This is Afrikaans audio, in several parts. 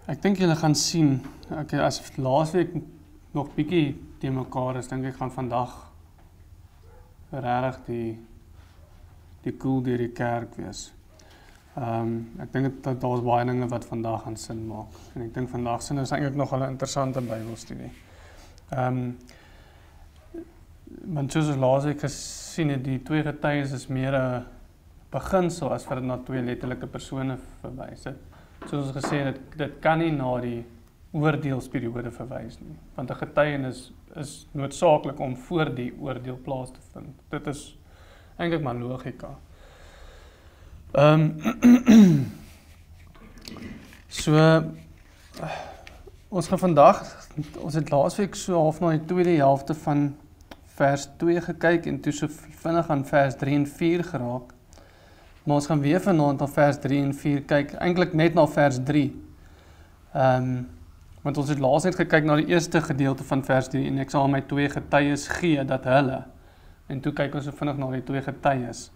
Ek dink julle gaan sien, as laasweek nog bietjie te mekaar is, dink ek gaan vandag regtig die koel deur die kerk wees. Ek dink dat daar's baie dinge wat vandag gaan sin maak. En ek dink vandag sin is eintlik nog 'n interessante Bybelstudie. Want soos ons laasweek gesien het, die twee getuies is meer 'n beginsel as wat dit na twee letterlike persone verwys. Soos ons gesê het, dit kan nie na die oordeelsperiode verwys nie, want 'n getuienis is noodsaaklik om voor die oordeel plaas te vind. Dit is eintlik maar logika. Ons gaan vandag, ons het laasweek so half na die tweede helfte van vers 2 gekyk en toe so vinnig aan vers 3 en 4 geraak. Maar ons gaan weer vanaand na vers 3 en 4 kyk, eintlik net na vers 3. Want ons het laas net gekyk na die eerste gedeelte van vers 3 en ek sal my twee getuies gee dat hulle. En toe kyk ons so vinnig na die twee getuies.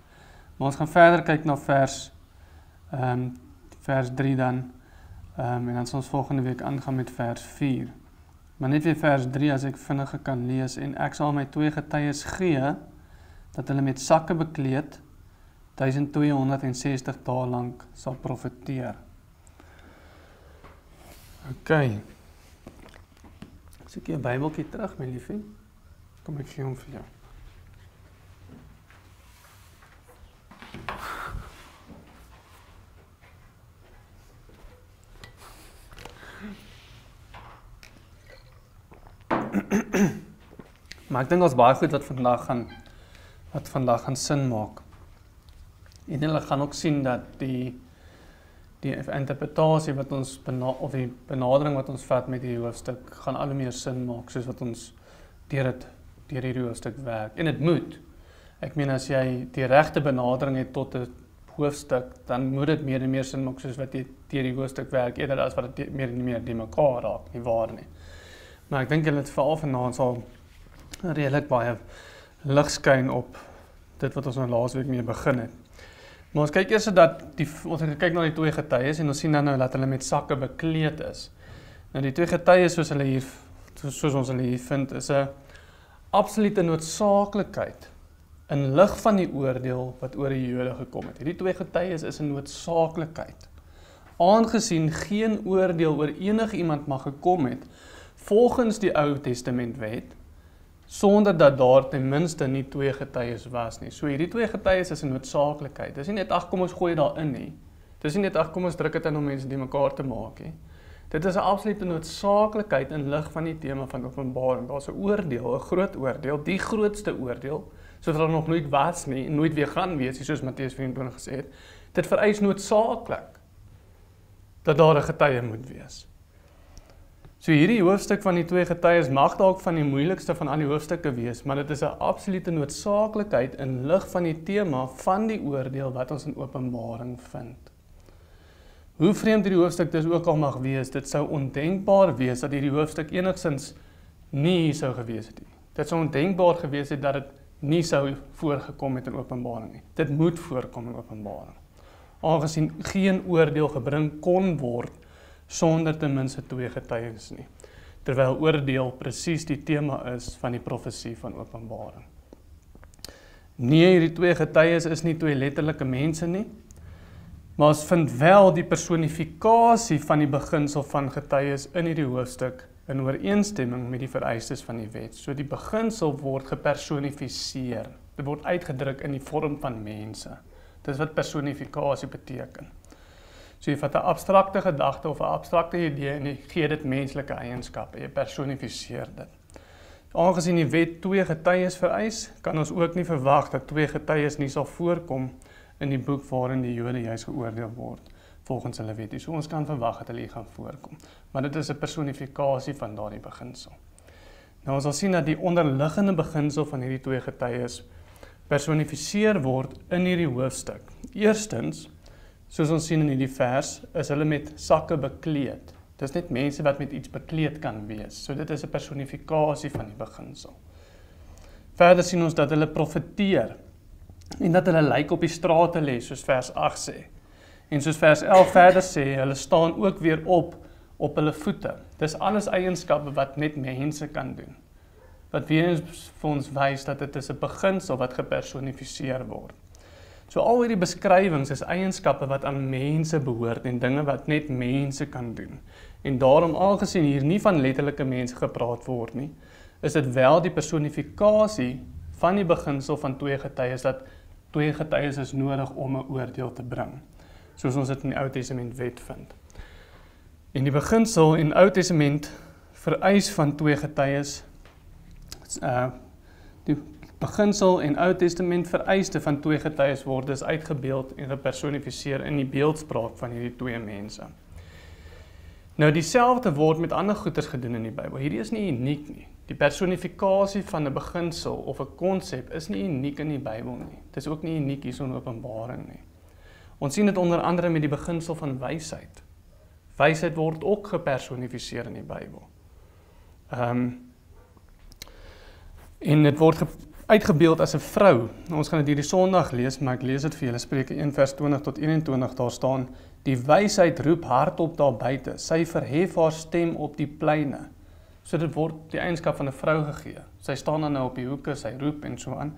Maar ons gaan verder kyk na vers 3 dan. En dan sal ons volgende week aangaan met vers 4. Maar net weer vers 3 as ek vinnig kan lees. En ek sal my twee getuies gee dat hulle met sakke bekleed 1260 dae lank sal profeteer. OK. As ek jou Bybeltjie terug, my liefie, kom ek gee hom vir jou. Maar ek dink ons baie goed wat vandag gaan sin maak. En hulle gaan ook sien dat die interpretasie wat ons of die benadering wat ons vat met hierdie hoofstuk gaan al hoe meer sin maak soos wat ons deur hierdie hoofstuk werk. En dit moet. Ek meen as jy die regte benadering het tot 'n hoofstuk, dan moet dit meer en meer sin maak soos wat jy deur die hoofstuk werk eerder as wat dit meer en meer die mekaar raak, nie waar nie. Maar ek dink julle het veral vanaand sal redelik baie lig skyn op dit wat ons nou laasweek mee begin het. Maar ons kyk eers dat ons het gekyk na die twee getuies en ons sien dan nou dat hulle met sakke bekleed is. Nou die twee getuies soos ons hulle hier vind is 'n absolute noodsaaklikheid in lig van die oordeel wat oor die Jode gekom het. Hierdie twee getuies is 'n noodsaaklikheid. Aangesien geen oordeel oor enigiemand mag gekom het volgens die Ou Testament wet, sonder dat daar ten minste nie twee getuies was nie. So hierdie twee getuies is 'n noodsaaklikheid. Dis nie net ag kom ons gooi dit daarin nie. Dis nie net ag kom ons druk dit in om mense die mekaar te maak nie. Dit is 'n absolute noodsaaklikheid in lig van die tema van Openbaring. Daar's 'n oordeel, 'n groot oordeel, die grootste oordeel, soos wat er nog nooit was nie en nooit weer gaan wees, soos Matteus 24 gesê het. Dit vereis noodsaaklik dat daar 'n getuie moet wees. So hierdie hoofstuk van die twee getuies mag dalk van die moeilikste van al die hoofstukke wees, maar dit is 'n absolute noodsaaklikheid in lig van die tema van die oordeel wat ons in Openbaring vind. Hoe vreemd hierdie hoofstuk dus ook al mag wees, dit sou ondenkbaar wees dat hierdie hoofstuk enigstens nie hier sou gewees het nie. Dit sou ondenkbaar gewees het dat dit nie sou voorgekom het in Openbaring nie. Dit moet voorkom in Openbaring. Aangesien geen oordeel gebring kon word sonder ten minste twee getuies nie, terwyl oordeel presies die tema is van die profesie van Openbaring. Nee, hierdie twee getuies is nie twee letterlike mense nie, maar ons vind wel die personifikasie van die beginsel van getuies in hierdie hoofstuk in ooreenstemming met die vereistes van die wet. So die beginsel word gepersonifiseer. Dit word uitgedruk in die vorm van mense. Dis wat personifikasie beteken. So jy vat 'n abstrakte gedagte of 'n abstrakte idee en jy gee dit menslike eienskappe, jy personifiseer dit. Aangesien die wet twee getuies vereis, kan ons ook nie verwag dat twee getuies nie sal voorkom in die boek waarin die Jode juis geoordeel word, volgens hulle wet. So ons kan verwag dat hulle hier gaan voorkom. Maar dit is 'n personifikasie van daardie beginsel. Nou ons sal sien dat die onderliggende beginsel van hierdie twee getuies personifiseer word in hierdie hoofstuk. Eerstens, soos ons sien in hierdie vers, is hulle met sakke bekleed. Dis net mense wat met iets bekleed kan wees. So dit is 'n personifikasie van die beginsel. Verder sien ons dat hulle profeteer en dat hulle lyk op die strate lê, soos vers 8 sê. En soos vers 11 verder sê, hulle staan ook weer op op hulle voete. Dis alles eienskappe wat net mense kan doen. Wat weer eens vir ons wys dat dit is 'n beginsel wat gepersonifiseer word. So al hierdie beskrywings is eienskappe wat aan mense behoort en dinge wat net mense kan doen. En daarom, aangesien hier nie van letterlike mense gepraat word nie, is dit wel die personifikasie van die beginsel van twee getuies, dat twee getuies is nodig om 'n oordeel te bring, soos ons dit in die Ou Testament wet vind. En die beginsel in Ou Testament vereis van twee getuies, die beginsel en Ou Testament vereiste van twee getuies word dus uitgebeeld en gepersonifiseer in die beeldspraak van hierdie twee mense. Nou dieselfde word met ander goeders gedoen in die Bybel. Hierdie is nie uniek nie. Die personifikasie van 'n beginsel of 'n konsep is nie uniek in die Bybel nie. Dit is ook nie uniek hier so in Openbaring nie. Ons sien dit onder andere met die beginsel van wysheid. Wysheid word ook gepersonifiseer in die Bybel. En dit word uitgebeeld as 'n vrou. Ons gaan dit hierdie Sondag lees, maar ek lees dit vir julle. Spreuke 1 vers 20 tot 21, daar staan: Die wysheid roep hardop daar buite, sy verhef haar stem op die pleine. So dit word die eienskap van 'n vrou gegee. Sy staan dan nou op die hoeke, sy roep en so aan.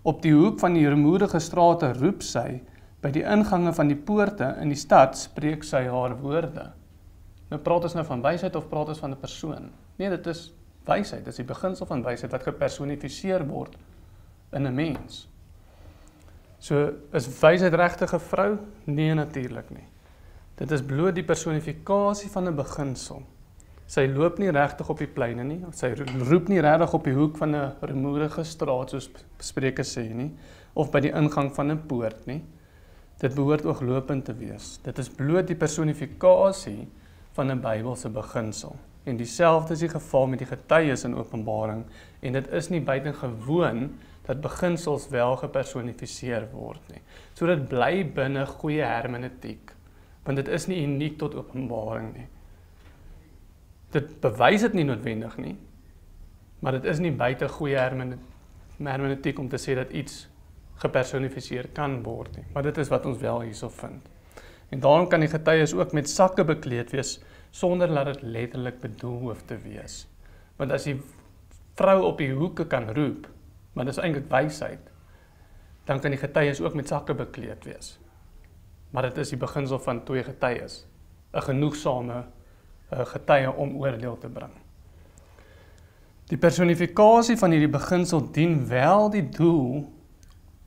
Op die hoek van die rumoerige strate roep sy, by die ingange van die poorte in die stad spreek sy haar woorde. Nou praat ons nou van wysheid of praat ons van 'n persoon? Nee, dit is wysheid, dit is die beginsel van wysheid wat gepersonifiseer word in 'n mens. So, is wysheid regtig 'n vrou? Nee, natuurlik nie. Dit is bloot die personifikasie van 'n beginsel. Sy loop nie regtig op die pleine nie, sy roep nie regtig op die hoek van 'n rumoerige straat, soos Spreuke sê nie, of by die ingang van 'n poort nie. Dit behoort ooglopend te wees. Dit is bloot die personifikasie van 'n Bybelse beginsel. En dieselfde is die geval met die getuies in Openbaring, en dit is nie buitengewoon dat beginsels wel gepersonifiseer word nie. So dit bly binne goeie hermeneutiek, want dit is nie uniek tot Openbaring nie. Dit bewys dit nie noodwendig nie, maar dit is nie buite goeie hermeneutiek om te sê dat iets gepersonifiseer kan word nie. Maar dit is wat ons wel hierso vind. En daarom kan die getuies ook met sakke bekleed wees, sonder dat dit letterlik bedoel hoef te wees. Want as die vrou op die hoeke kan roep, maar dit is eintlik wysheid, dan kan die getuies ook met sakke bekleed wees. Maar dit is die beginsel van twee getuies, 'n genoegsame getuie om oordeel te bring. Die personifikasie van hierdie beginsel dien wel die doel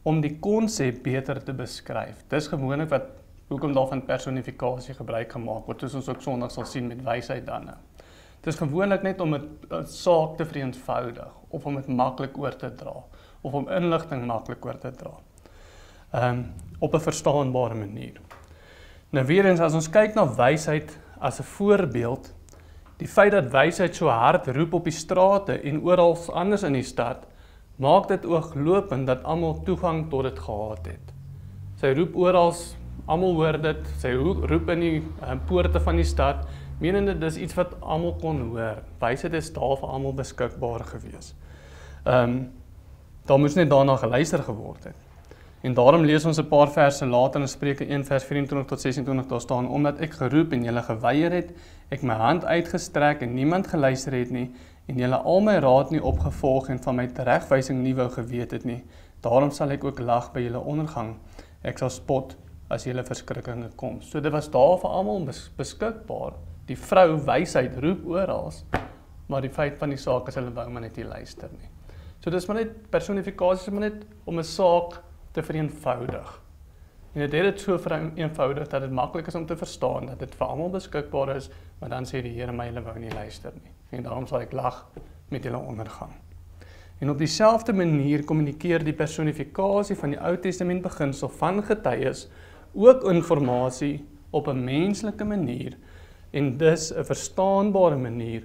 om die konsep beter te beskryf. Dis gewoonlik wat hoekom daarvan personifikasie gebruik gemaak word, soos ons ook Sondag sal sien met wysheid dan. Dit is gewoonlik net om 'n saak te vereenvoudig, of om dit maklik oor te dra, of om inligting maklik oor te dra, op 'n verstaanbare manier. Nou weer eens, as ons kyk na wysheid as 'n voorbeeld, die feit dat wysheid so hard roep op die strate en oral anders in die stad, maak dit ooglopend dat almal toegang tot dit gehad het. Sy roep oral, almal hoor dit, sy roep in die poorte van die stad, menende dis iets wat almal kon hoor. Wysheid is daar vir almal beskikbaar gewees. Daar moes net daarna geluister geword het. En daarom lees ons 'n paar verse later in Spreuke 1 vers 24 tot 26, daar staan: Omdat ek geroep en julle geweier het, ek my hand uitgestrek en niemand geluister het nie, en julle al my raad nie opgevolg en van my teregwysing nie wou geweet het nie, daarom sal ek ook lag by julle ondergang. Ek sal spot as julle verskrikkinge kom. So dit was daar vir almal beskikbaar. Die vrou wysheid roep oral, maar die feit van die saak is hulle wou maar net nie luister nie. So dis maar net personifikasie, maar net om 'n saak te vereenvoudig. En dit het so vereenvoudig dat dit maklik is om te verstaan, dat dit vir almal beskikbaar is, maar dan sê die Here my, julle wou nie luister nie. En daarom sal ek lag met julle ondergang. En op dieselfde manier kommunikeer die personifikasie van die Ou Testament beginsel van getuies ook inligting op 'n menslike manier, en dis 'n verstaanbare manier,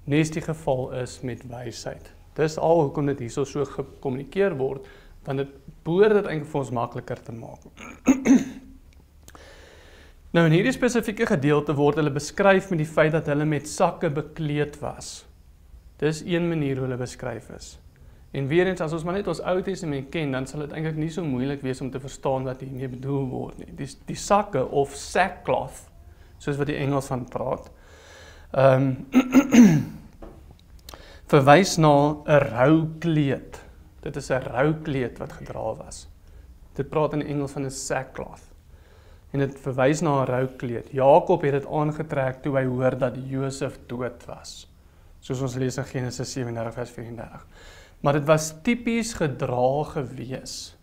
nes die geval is met wysheid. Dis al hoekom dit hierso so gekommunikeer word, want dit behoort dit eintlik vir ons makliker te maak. Nou in hierdie spesifieke gedeelte word hulle beskryf met die feit dat hulle met sakke bekleed was. Dis een manier hoe hulle beskryf is. En weer eens, as ons maar net ons Ou Testament ken, dan sal dit eintlik nie so moeilik wees om te verstaan wat hiermee bedoel word nie. Die sakke of sackcloth, soos wat die Engels van praat, Verwys na 'n roukleed. Dit is 'n roukleed wat gedra was. Dit praat in Engels van 'n sackcloth. En dit verwys na 'n roukleed. Jakob het dit aangetrek toe hy hoor dat Josef dood was. Soos ons lees in Genesis 37 vers 34. Maar dit was tipies gedra gewees.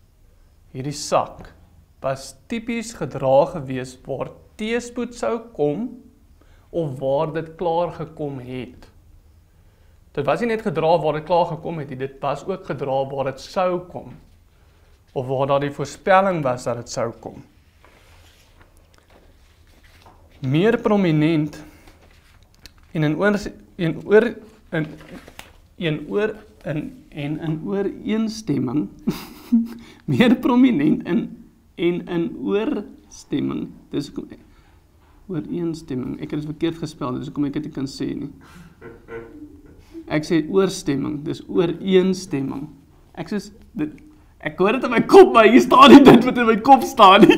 Hierdie sak was tipies gedra gewees waar teëspoed sou kom of waar dit klaar gekom het. Dit was nie net gedra waar dit klaar gekom het, dit was ook gedra waar dit sou kom of waar daar die voorspelling was dat dit sou kom. Meer prominent en in ooreenstemming meer prominent en in oorstemming, dis ooreenstemming, ek het dit verkeerd gespel, dis hoekom ek dit nie kan sê nie. Ek sê oorstemming, dis ooreenstemming. Ek hoor dit in my kop, maar hier staan nie dit wat in my kop staan nie.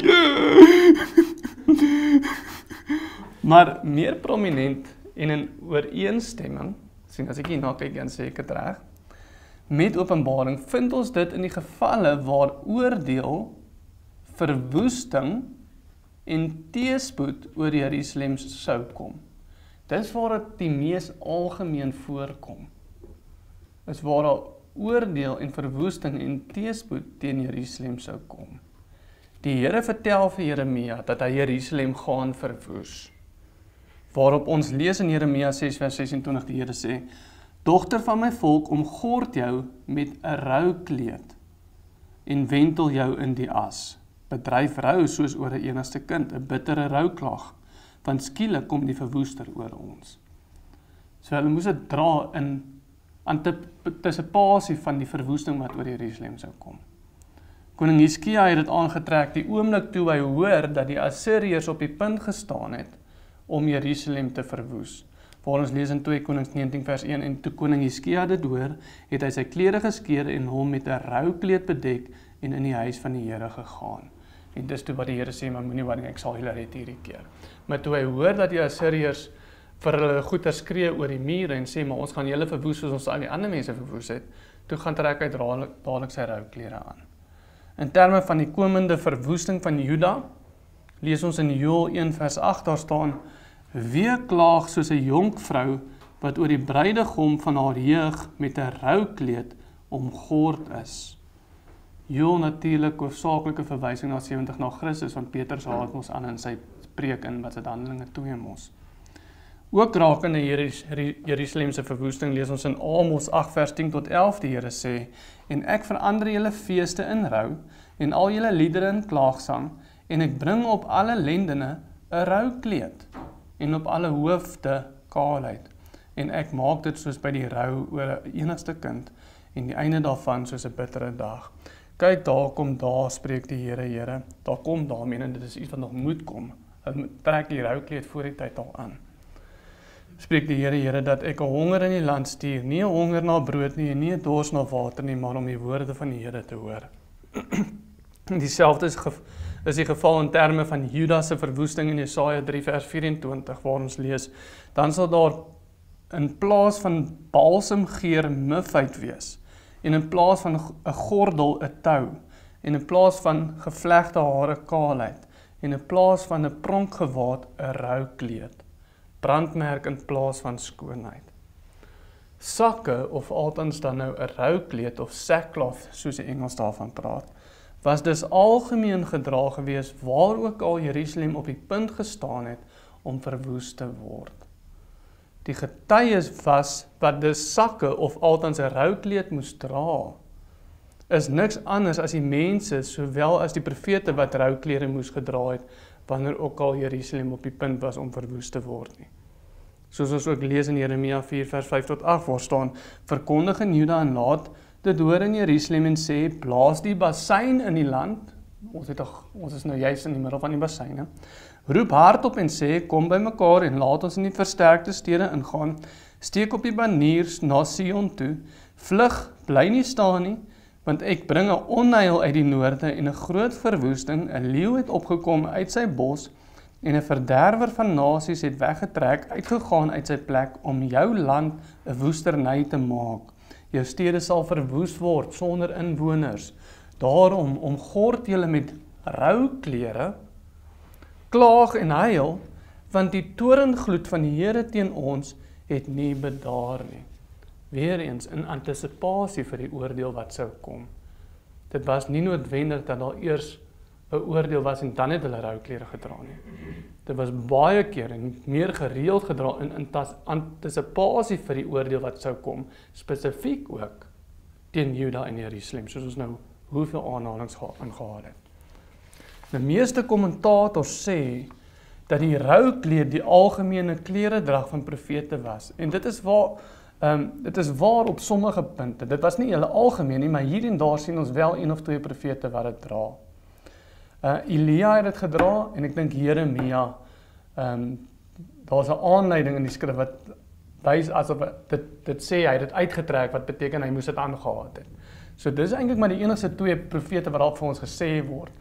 Maar meer prominent en in ooreenstemming, sien as ek hier na kyk en sê ek het reg, met Openbaring vind ons dit in die gevalle waar oordeel, verwoesting en teëspoed oor Jerusalem sou kom. Dis waar dit die mees algemeen voorkom. Is waar daar oordeel en verwoesting en teëspoed teen Jerusalem sou kom. Die Here vertel vir Jeremia dat hy Jerusalem gaan verwoes. Waarop ons lees in Jeremia 6 vers 26 die Here sê: Dogter van my volk, omgord jou met 'n roukleed en wentel jou in die as. Bedryf rou soos oor 'n enigste kind, 'n bittere rouklag, want skielik kom die verwoester oor ons. So hulle moes dit dra in antisipasie van die verwoesting wat oor Jerusalem sou kom. Koning Hizkia het dit aangetrek die oomblik toe hy hoor dat die Assiriërs op die punt gestaan het om Jerusalem te verwoes. Waar ons lees in 2 Konings 19 vers 1, en toe koning Hizkia dit hoor, het hy sy klere geskeur en hom met 'n roukleed bedek en in die huis van die Here gegaan. En dis toe wat die Here sê, maar moenie worry, ek sal julle red hierdie keer. Maar toe hy hoor dat die Assiriërs vir hulle goeie skree oor die mure en sê, maar ons gaan julle verwoes soos ons al die ander mense verwoes het, toe gaan trek hy dadelik sy rouklere aan. In terme van die komende verwoesting van Juda, lees ons in Joël 1 vers 8, daar staan: Wie klaag soos 'n jonkvrou wat oor die bruidegom van haar jeug met 'n roukleed omgord is. Joël natuurlik hoofsaaklike verwysing na 70 na Christus, want Petrus haal dit ons aan in sy preek in wat dit Handelinge 2 mos. Ook rakende Jerusalem se verwoesting lees ons in Amos 8 vers 10 tot 11 die Here sê: En ek verander julle feeste in rou en al julle liedere in klaagsang, en ek bring op alle lendene 'n roukleed en op alle hoofde kaalheid. En ek maak dit soos by die rou oor 'n enigste kind en die einde daarvan soos 'n bittere dag. Kyk, daar spreek die Here, daar kom daarmee en dit is iets wat nog moet kom. Hulle trek die roukleed voor die tyd al aan. Spreek die Here dat ek 'n honger in die land stuur, nie 'n honger na brood nie en nie 'n dors na water nie, maar om die woorde van die Here te hoor. Dieselfde is die geval in terme van Juda se verwoesting in Jesaja 3 vers 24 waar ons lees: Dan sal daar in plaas van balsemgeur mufheid wees, en in plaas van 'n gordel 'n tou, en in plaas van gevlegte hare kaalheid, en in plaas van 'n pronkgewaad 'n roukleed, brandmerk in plaas van skoonheid. Sakke, of althans dan nou 'n roukleed of sackcloth, soos die Engels daarvan praat, was dus algemeen gedra gewees waar ook al Jerusalem op die punt gestaan het om verwoes te word. Die getuies was wat dus sakke of althans 'n roukleed moes dra, is niks anders as die mense sowel as die profete wat rouklere moes gedra het wanneer ook al Jerusalem op die punt was om verwoes te word nie. Soos ons ook lees in Jeremia 4 vers 5 tot 8 waar staan: Verkondig in Juda en laat dit hoor in Jerusalem en sê: Blaas die bassein in die land. Ons is nou juist in die middel van die basseine. Roep hardop en sê: Kom by mekaar en laat ons in die versterkte stede ingaan. Steek op die baniers na Sion toe. Vlug, bly nie staan nie, want ek bring 'n onheil uit die noorde en 'n groot verwoesting. 'n Leeu het opgekom uit sy bos. en 'n verderwer van nasies het weggetrek, uitgegaan uit sy plek om jou land 'n woesterny te maak. Jou stede sal verwoes word sonder inwoners. Daarom omgord julle met rouklere, klaag en huil, want die torengloed van die Here teen ons het nie bedaar nie. Weereens in antisipasie vir die oordeel wat sou kom. Dit was nie noodwendig dat daar eers 'n oordeel was en dan het hulle rouklere gedra nie. Dit was baie keer en meer gereeld gedra in antisipasie vir die oordeel wat sou kom, spesifiek ook teen Juda en Jerusalem, soos ons nou hoeveel aanhalings ingehaal het. Die meeste kommentators sê dat die roukleed die algemene kleredrag van profete was. En dit is waar op sommige punte. Dit was nie hele algemeen nie, maar hier en daar sien ons wel een of twee profete wat dit dra. Elia het dit gedra en ek dink Jeremia, daar's 'n aanleiding in die skrif wat wys asof dit sê hy het dit uitgetrek, wat beteken hy moes dit aangehad het. So dis eintlik maar die enigste twee profete wat daar vir ons gesê word,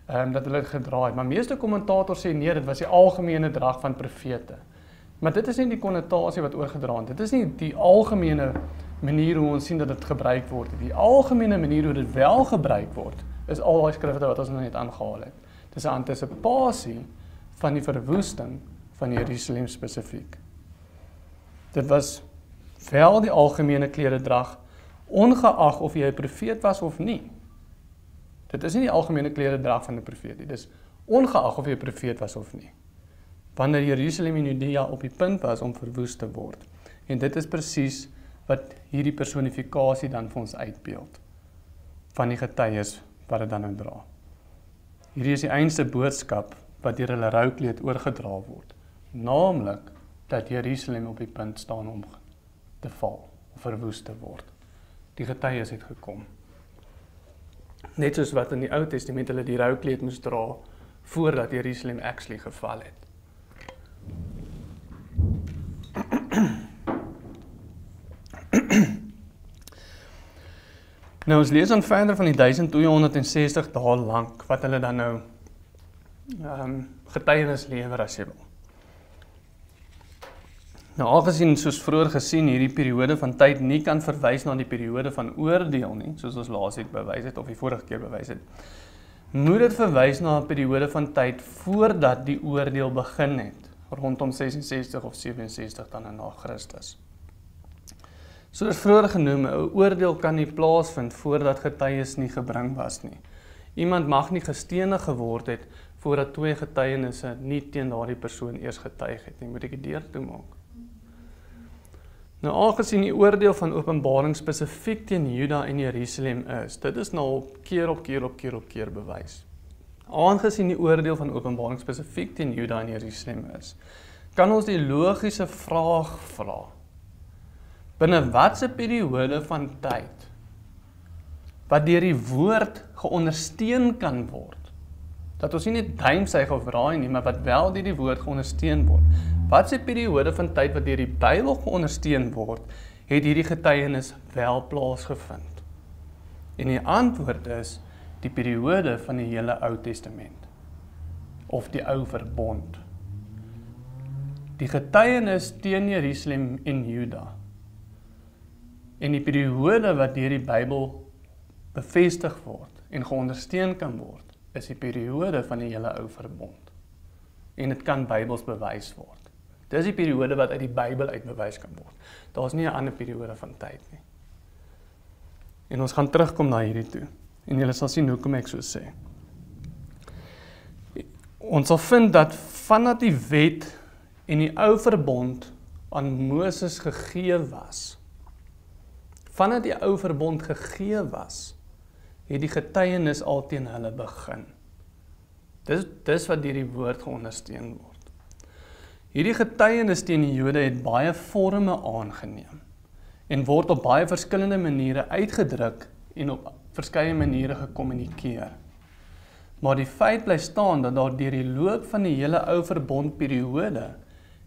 dat hulle dit gedra het. Maar meeste kommentators sê nee, dit was die algemene drag van profete. Maar dit is nie die konnotasie wat oorgedra het. Dit is nie die algemene manier hoe ons sien dat dit gebruik word. Die algemene manier hoe dit wel gebruik word, is al die skrifte wat ons nou net aangehaal het. Dis 'n antisipasie van die verwoesting van Jerusalem spesifiek. Dit was wel die algemene kleredrag, ongeag of jy 'n profeet was of nie. Dit is nie die algemene kleredrag van 'n profeet nie. Dis ongeag of jy 'n profeet was of nie. Wanneer Jerusalem en Judea op die punt was om verwoes te word. En dit is presies wat hierdie personifikasie dan vir ons uitbeeld van die getuies wat dit dan nou dra. Hierdie is die einste boodskap wat deur hulle roukleed oorgedra word, naamlik dat Jerusalem op die punt staan om te val of verwoes te word. Die getuies het gekom. Net soos wat in die Ou Testament hulle die roukleed moes dra voordat Jerusalem actually geval het. Nou ons lees dan verder van die 1260 dae lank wat hulle dan nou getuienis lewer as jy wil. Nou aangesien soos vroeër gesien hierdie periode van tyd nie kan verwys na die periode van oordeel nie, soos ons laasweek bewys het of die vorige keer bewys het, moet dit verwys na 'n periode van tyd voordat die oordeel begin het, rondom 66 of 67 dan na Christus. Soos vroeër genoem, 'n oordeel kan nie plaasvind voordat getuies nie gebring was nie. Iemand mag nie gestenig geword het voordat twee getuienisse nie teen daardie persoon eers getuig het nie. Moet ek die deur toemaak? Nou aangesien die oordeel van Openbaring spesifiek teen Juda en Jerusalem is, dit is nou keer op keer bewys. Aangesien die oordeel van Openbaring spesifiek teen Juda en Jerusalem is, kan ons die logiese vraag vra. Binne watse periode van tyd wat deur die woord geondersteun kan word, dat ons nie net duimsuig of raai nie, maar wat wel deur die woord geondersteun word. Watse periode van tyd wat deur die Bybel geondersteun word, het hierdie getuienis wel plaasgevind? En die antwoord is die periode van die hele Ou Testament of die Ou Verbond. Die getuienis teen Jerusalem en Juda en die periode wat deur die Bybel bevestig word en geondersteun kan word, is die periode van die hele Ou Verbond. En dit kan Bybels bewys word. Dis die periode wat uit die Bybel uitbewys kan word. Daar's nie 'n ander periode van tyd nie. En ons gaan terugkom na hierdie toe. En julle sal sien hoekom ek so sê. Ons sal vind dat vandat die wet en die Ou Verbond aan Moses gegee was, vandat die Ou Verbond gegee was, het die getuienis al teen hulle begin. Dis wat deur die woord geondersteun word. Hierdie getuienis teen die Jode het baie forme aangeneem en word op baie verskillende maniere uitgedruk en op verskeie maniere gekommunikeer. Maar die feit bly staan dat daar deur die loop van die hele Ou Verbond periode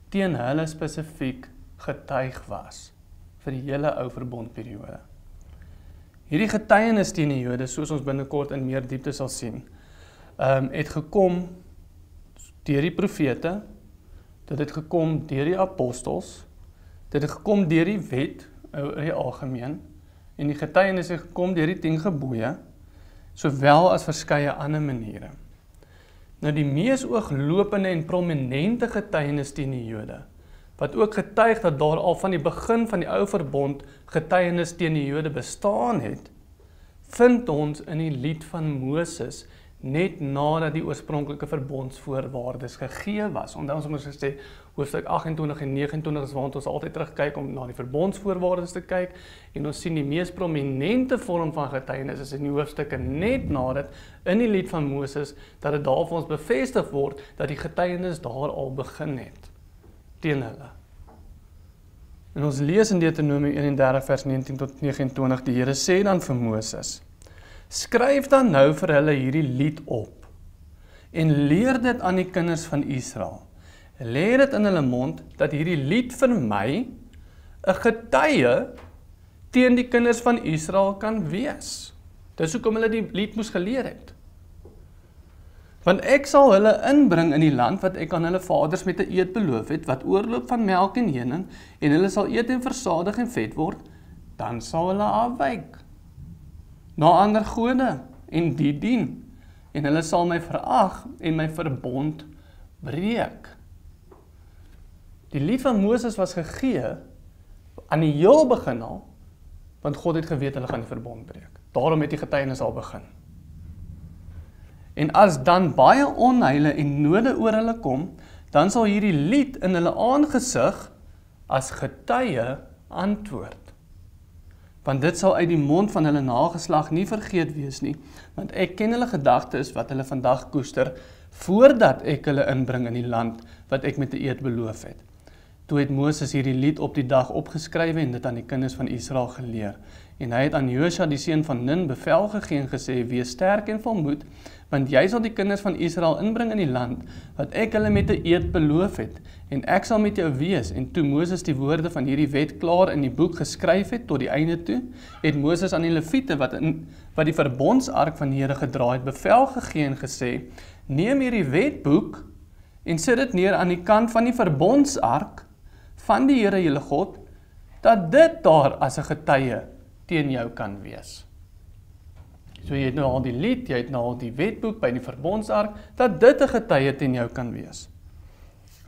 teen hulle spesifiek getuig was vir die hele Ou Verbond periode. Hierdie getuienis teen die Jode, soos ons binnekort in meer diepte sal sien, het gekom deur die profete, dit het gekom deur die apostels, dit het gekom deur die wet, oor die algemeen, en die getuienis het gekom deur die 10 gebooie, sowel as verskeie ander maniere. Nou die mees ooglopende en prominente getuienis teen die Jode, wat ook getuig dat daar al van die begin van die ou verbond getuienis teen die Jode bestaan het, vind ons in die lied van Moses, net nadat die oorspronklike verbondsvoorwaardes gegee was. Onthou ons moet gesê, hoofstuk 28 en 29 is waar ons altyd terugkyk om na die verbondsvoorwaardes te kyk, en ons sien die mees prominente vorm van getuienis is in die hoofstukke net nadat, in die lied van Moses, dat dit daar vir ons bevestig word, dat die getuienis daar al begin het, teen hulle. En ons lees in Deuteronomium 31 vers 19 tot 29, die Here sê dan vir Moses, skryf dan nou vir hulle hierdie lied op, en leer dit aan die kinders van Israel. Leer dit in hulle mond, dat hierdie lied vir my, 'n getuie teen die kinders van Israel kan wees. Dis hoekom hulle die lied moes geleer het. Want ek sal hulle inbring in die land wat ek aan hulle vaders met 'n eed beloof het, wat oorloop van melk en honing, en hulle sal eet en versadig en vet word, dan sal hulle afwyk na ander gode en die dien, en hulle sal my verag en my verbond breek. Die lied van Moses was gegee aan die heel begin al, want God het geweet hulle gaan die verbond breek. Daarom het die getuienis al begin. En as dan baie onheile en node oor hulle kom, dan sal hierdie lied in hulle aangesig as getuie antwoord. Want dit sal uit die mond van hulle nageslag nie vergeet wees nie, want ek ken hulle gedagtes wat hulle vandag koester, voordat ek hulle inbring in die land wat ek met 'n eed beloof het. Toe het Moses hierdie lied op die dag opgeskrywe en dit aan die kinders van Israel geleer. En hy het aan Josua die seun van Nun bevel gegee en gesê, wees sterk en volmoed, want jy sal die kinders van Israel inbring in die land, wat ek hulle met 'n eed beloof het, en ek sal met jou wees. En toe Moses die woorde van hierdie wet klaar in die boek geskryf het, tot die einde toe, het Moses aan die Lewiete, wat die verbondsark van die Here gedra het, bevel gegee en gesê, neem hierdie wetboek, en sit dit neer aan die kant van die verbondsark, van die Here julle God, dat dit daar as 'n getuie teen jou kan wees. So jy het nou al die lied, jy het nou al die wetboek by die verbondsark, dat dit 'n getuie teen jou kan wees.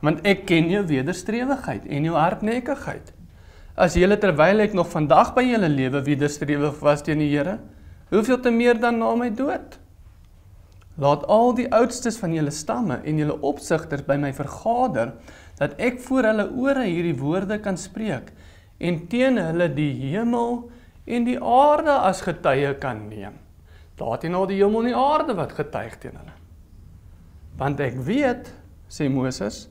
Want ek ken jou wederstrewigheid en jou hardnekkigheid. As julle terwyl ek nog vandag by julle lewe wederstrewig was teen die Here, hoeveel te meer dan na my dood? Laat al die oudstes van julle stamme en julle opsigters by my vergader, dat ek voor hulle ore hierdie woorde kan spreek, en teen hulle die hemel en die aarde as getuie kan neem. Daar het nou die hemel en die aarde wat getuig teen hulle. Want ek weet, sê Moses,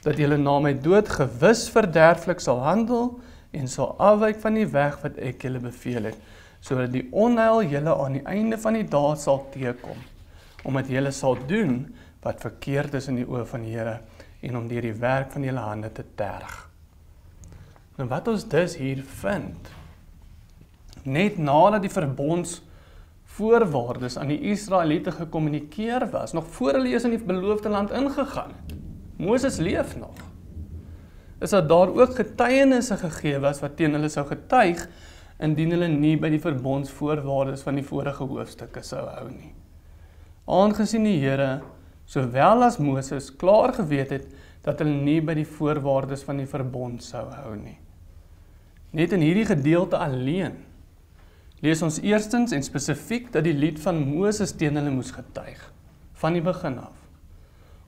dat julle na my dood gewis verderflik sal handel, en sal afwyk van die weg wat ek julle beveel het, sodat die onheil julle aan die einde van die dae sal teekom, omdat julle sal doen wat verkeerd is in die oë van die Here, en om deur die werk van julle hande te terg. Nou wat ons dus hier vind, net nadat die verbondsvoorwaardes aan die Israeliete gekommunikeer was, nog voor hulle eers in die beloofde land ingegaan het, Moses leef nog, is dat daar ook getuienisse gegee was wat teen hulle sou getuig, indien hulle nie by die verbondsvoorwaardes van die vorige hoofstukke sou hou nie. Aangesien die Here, sowel as Moses, klaar geweet het, dat hulle nie by die voorwaardes van die verbond sou hou nie. Net in hierdie gedeelte alleen, lees ons eerstens en spesifiek dat die lied van Moses teen hulle moes getuig, van die begin af.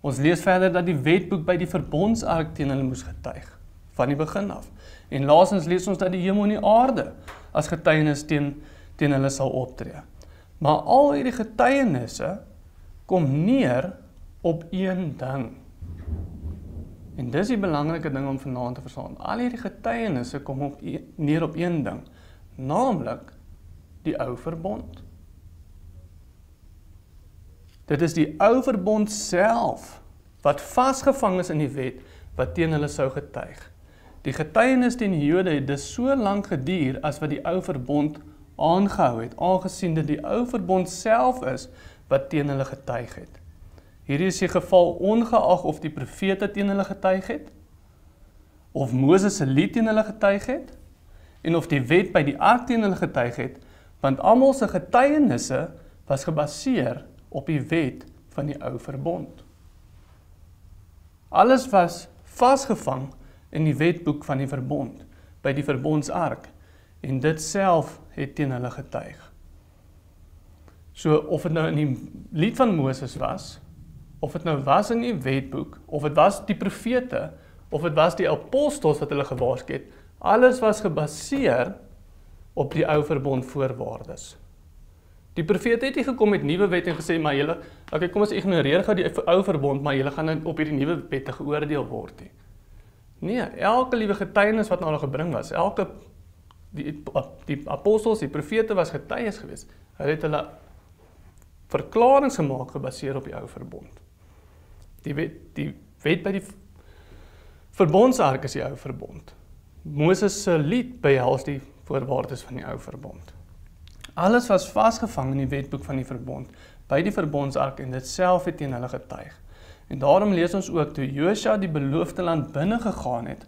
Ons lees verder dat die wetboek by die verbondsark teen hulle moes getuig, van die begin af. En laastens lees ons dat die hemel en die aarde as getuienis teen hulle sal optree. Maar al hierdie getuienisse kom neer op een ding. En dis die belangrike ding om vanaand te verstaan. Al hierdie getuienisse kom neer op een ding, naamlik die ou verbond. Dit is die ou verbond self, wat vasgevang is in die wet, wat teen hulle sou getuig. Die getuienis teen die Jode het dus so lank geduur, as wat die ou verbond aangehou het, aangesien dit die ou verbond self is, wat teen hulle getuig het. Hierdie is die geval ongeag of die profete teen hulle getuig het, of Moses se lied teen hulle getuig het, en of die wet by die ark teen hulle getuig het, want almal se getuienisse was gebaseer op die wet van die ou verbond. Alles was vasgevang in die wetboek van die verbond, by die verbondsark, en dit self het teen hulle getuig. So, of het nou in die lied van Moses was, of het nou was in die wetboek, of het was die profete, of het was die apostels wat hulle gewaarsku het, alles was gebaseer op die ou verbond voorwaardes. Die profete het nie gekom met nuwe wet en gesê, maar julle, okay, kom ons ignoreer gou die ou verbond, maar julle gaan nou op hierdie nuwe wette geoordeel word nie. Nee, elke liewe getuienis wat nou al gebring was, die apostels, die profete was getuies gewees. Hulle het hulle verklaringe gemaak gebaseer op die ou verbond. Die wet by die verbondsark is die ou verbond. Moses se lied behels die voorwaardes van die ou verbond. Alles was vasgevang in die wetboek van die verbond, by die verbondsark en dit self het teen hulle getuig. En daarom lees ons ook, toe Josua die beloofde land binne gegaan het,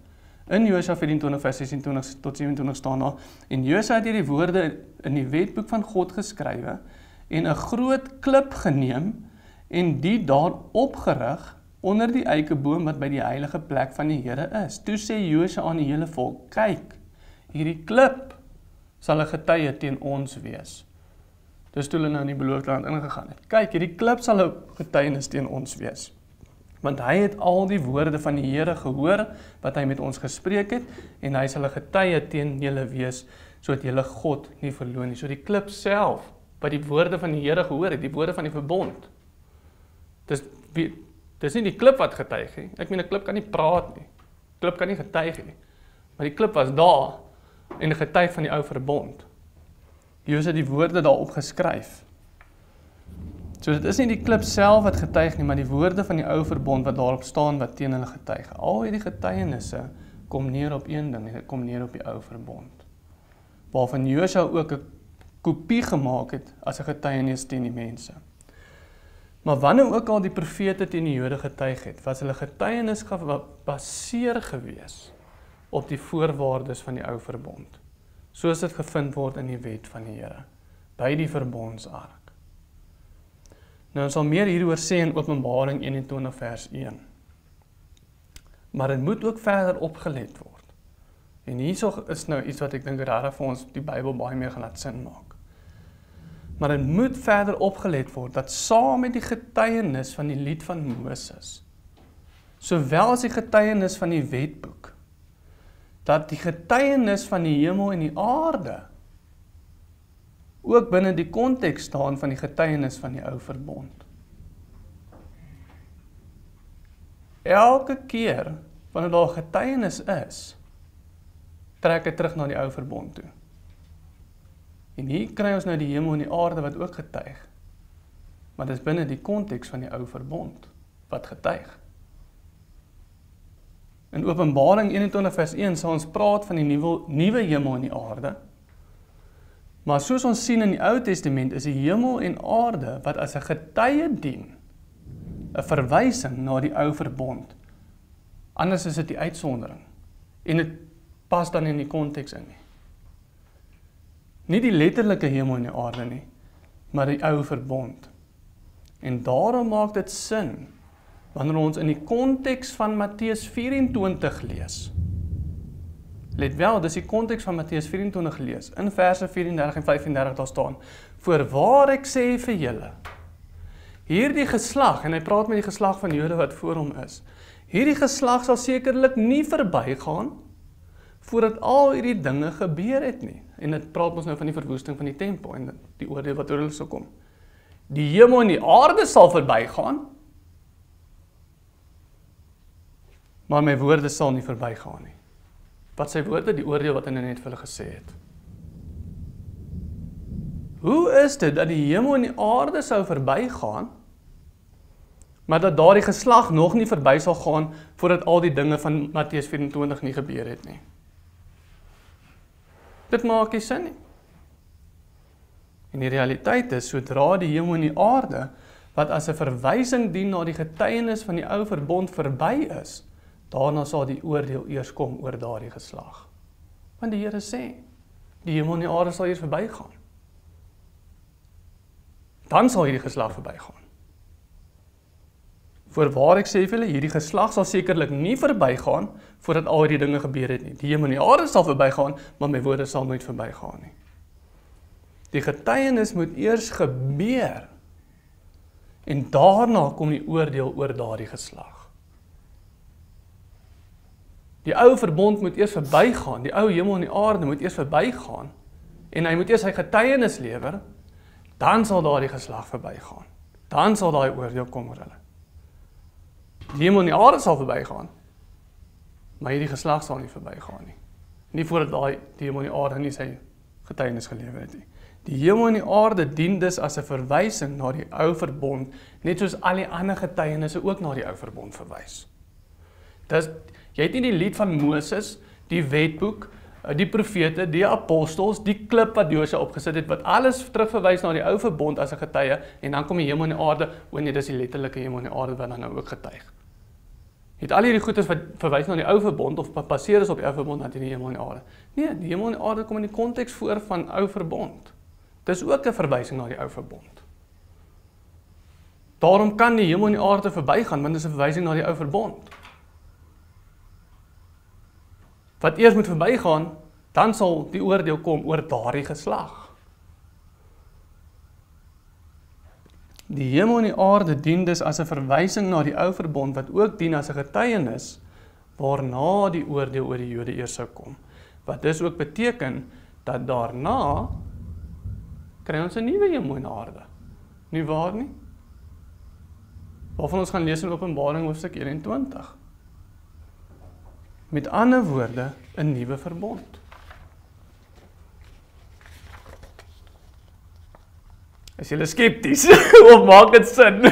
in Josua 24 vers 26 tot 27 staan daar, en Josua het hierdie woorde in die wetboek van God geskrywe, en 'n groot klip geneem, en die daar opgerig, onder die eikeboom wat by die heilige plek van die Here is. Toe sê Josua aan die hele volk, kyk, hierdie klip sal 'n getuie teen ons wees. Dis toe hulle nou in die beloofde land ingegaan het. Kyk, hierdie klip sal 'n getuienis teen ons wees. Want hy het al die woorde van die Here gehoor, wat hy met ons gespreek het, en hy sal 'n getuie teen julle wees, sodat julle God nie verloon nie. So die klip self, wat die woorde van die Here gehoor het, die woorde van die verbond. Dis nie die klip wat getuig nie. Ek meen, 'n klip kan nie praat nie. Klip kan nie getuig nie. Maar die klip was daar, en 'n getuig van die ou verbond. Josua het die woorde daarop geskryf. So dit is nie die klip self wat getuig nie, maar die woorde van die ou verbond wat daarop staan wat teen hulle getuig. Al hierdie getuienisse kom neer op een ding, en dit kom neer op die ou verbond. Waarvan Josua ook 'n kopie gemaak het as 'n getuienis teen die mense. Maar wanneer ook al die profete teen die Jode getuig het, was hulle getuienis gebaseer gewees op die voorwaardes van die ou verbond, soos dit gevind word in die wet van die Here, by die verbondsark. Nou, ons sal meer hieroor sê in Openbaring 21 vers 1. Maar dit moet ook verder opgelet word. En hierso is nou iets wat ek dink regtig vir ons die Bybel baie meer gaan laat sin maak. Maar dit moet verder opgelet word, dat saam met die getuienis van die lied van Moses, sowel as die getuienis van die wetboek, dat die getuienis van die hemel en die aarde ook binne die konteks staan van die getuienis van die ou verbond. Elke keer wanneer daar getuienis is, trek dit terug na die ou verbond toe. En hier kry ons nou die hemel en die aarde wat ook getuig. Maar dit is binne die konteks van die ou verbond wat getuig. In Openbaring 21 vers 1 sal ons praat van die nuwe hemel en die aarde. Maar soos ons sien in die Ou Testament is die hemel en aarde wat as 'n getuie dien, 'n verwysing na die ou verbond. Anders is dit die uitsondering. En dit pas dan in die konteks in nie. Nie die letterlike hemel en die aarde nie, maar die ou verbond. En daarom maak dit sin, wanneer ons in die konteks van Matteus 24 lees. Let wel, dis die konteks van Matteus 24 lees. In verse 34 en 35 daar staan, voorwaar ek sê vir julle, hierdie geslag, en hy praat met die geslag van Jode wat voor hom is, hierdie geslag sal sekerlik nie verbygaan, voordat al hierdie dinge gebeur het nie. En dit praat ons nou van die verwoesting van die tempel, en die oordeel wat oor hulle sou kom. Die hemel en die aarde sal verbygaan, maar my woorde sal nie verbygaan nie. Wat sy woorde, die oordeel wat hy net vir hulle gesê het. Hoe is dit dat die hemel en die aarde sou verbygaan, maar dat daardie geslag nog nie verby sal gaan, voordat al die dinge van Matteus 24 nie gebeur het nie? Dit maak nie sin nie. En die realiteit is, sodra die hemel en die aarde wat as 'n verwysing dien na die getuienis van die ou verbond verby is, daarna sal die oordeel eers kom oor daardie geslag. Want die Here sê, die hemel en die aarde sal eers verbygaan. Dan sal hierdie geslag verbygaan. Voorwaar ek sê vir julle, hierdie geslag sal sekerlik nie verbygaan voordat al hierdie dinge gebeur het nie. Die hemel en die aarde sal verbygaan, maar my woorde sal nooit verbygaan nie. Die getuienis moet eers gebeur en daarna kom die oordeel oor daardie geslag. Die ou verbond moet eers verbygaan, die ou hemel en die aarde moet eers verbygaan en hy moet eers sy getuienis lewer, dan sal daardie geslag verbygaan. Dan sal daai oordeel kom oor hulle. Die hemel en die aarde sal verbygaan, maar hierdie geslag sal nie verbygaan nie. Nie voordat die hemel en die aarde nie sy getuienis gelewer het nie. Die hemel en die aarde dien dus as 'n verwysing na die ou verbond, net soos al die ander getuienisse ook na die ou verbond verwys. Jy het nie die lied van Moses, die wetboek, die profete, die apostels, die klip wat Josua opgesit het, wat alles terugverwys na die ou verbond as 'n getuie, en dan kom die hemel en die aarde, nee, dis die letterlike hemel en die aarde wat dan nou ook getuig. Het al hierdie goedes wat verwys na die ou verbond, of baseer is op die ou verbond, dan die hemel en die aarde. Nee, die hemel en die aarde kom in die konteks voor van ou verbond. Dis ook 'n verwysing na die ou verbond. Daarom kan die hemel en die aarde verbygaan, want dit is 'n verwysing na die ou verbond. Wat eers moet verbygaan, dan sal die oordeel kom oor daardie geslag. Die hemel en die aarde dien dus as 'n verwysing na die ou verbond, wat ook dien as 'n getuienis, waarna die oordeel oor die Jode eers sou kom. Wat dus ook beteken, dat daarna kry ons 'n nuwe hemel en aarde. Nie waar nie? Waarvan ons gaan lees in Openbaring hoofstuk 21. Met ander woorde, 'n nuwe verbond. Is julle skepties? Of maak dit sin?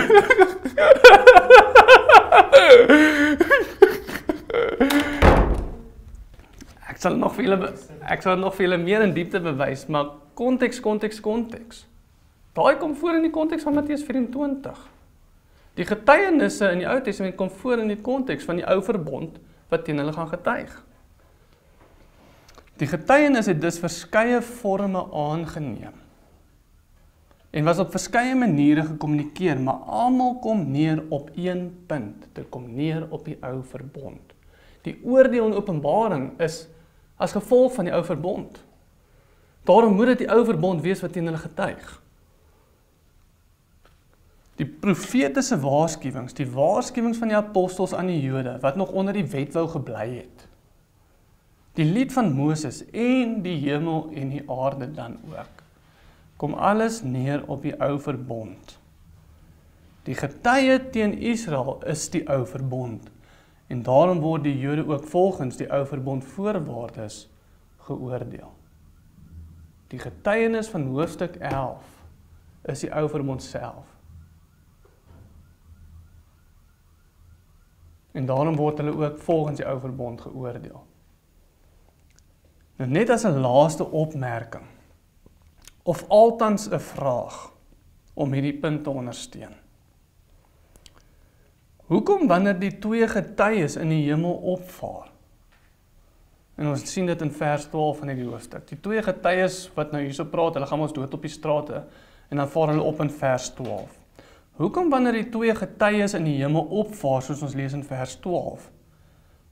Ek sal nog veel meer in diepte bewys, maar konteks. Daai kom voor in die konteks van Matteus 24. Die getuienisse in die Ou Testament kom voor in die konteks van die ou verbond wat teen hulle gaan getuig. Die getuienis het dus verskeie forme aangeneem en was op verskeie maniere gekommunikeer, maar almal kom neer op een punt. Dit kom neer op die ou verbond. Die oordeel in Openbaring is as gevolg van die ou verbond. Daarom moet dit die ou verbond wees wat teen hulle getuig. Die profetiese waarskuwings, die waarskuwings van die apostels aan die Jode, wat nog onder die wet wou gebly het. Die lied van Moses en die hemel en die aarde dan ook, kom alles neer op die ou verbond. Die getuie teen Israel is die ou verbond, en daarom word die Jode ook volgens die ou verbond voorwaardes geoordeel. Die getuienis van hoofstuk 11 is die ou verbond self. En daarom word hulle ook volgens die ou verbond geoordeel. Nou net as 'n laaste opmerking, of altans 'n vraag, om hierdie punt te ondersteun. Hoekom wanneer die twee getuies in die hemel opvaar? En ons sien dit in vers 12 van die hoofstuk. Die twee getuies wat nou hierso praat, hulle gaan ons dood op die strate, en dan vaar hulle op in vers 12. Hoekom wanneer die twee getuies in die hemel opvaar, soos ons lees in vers 12,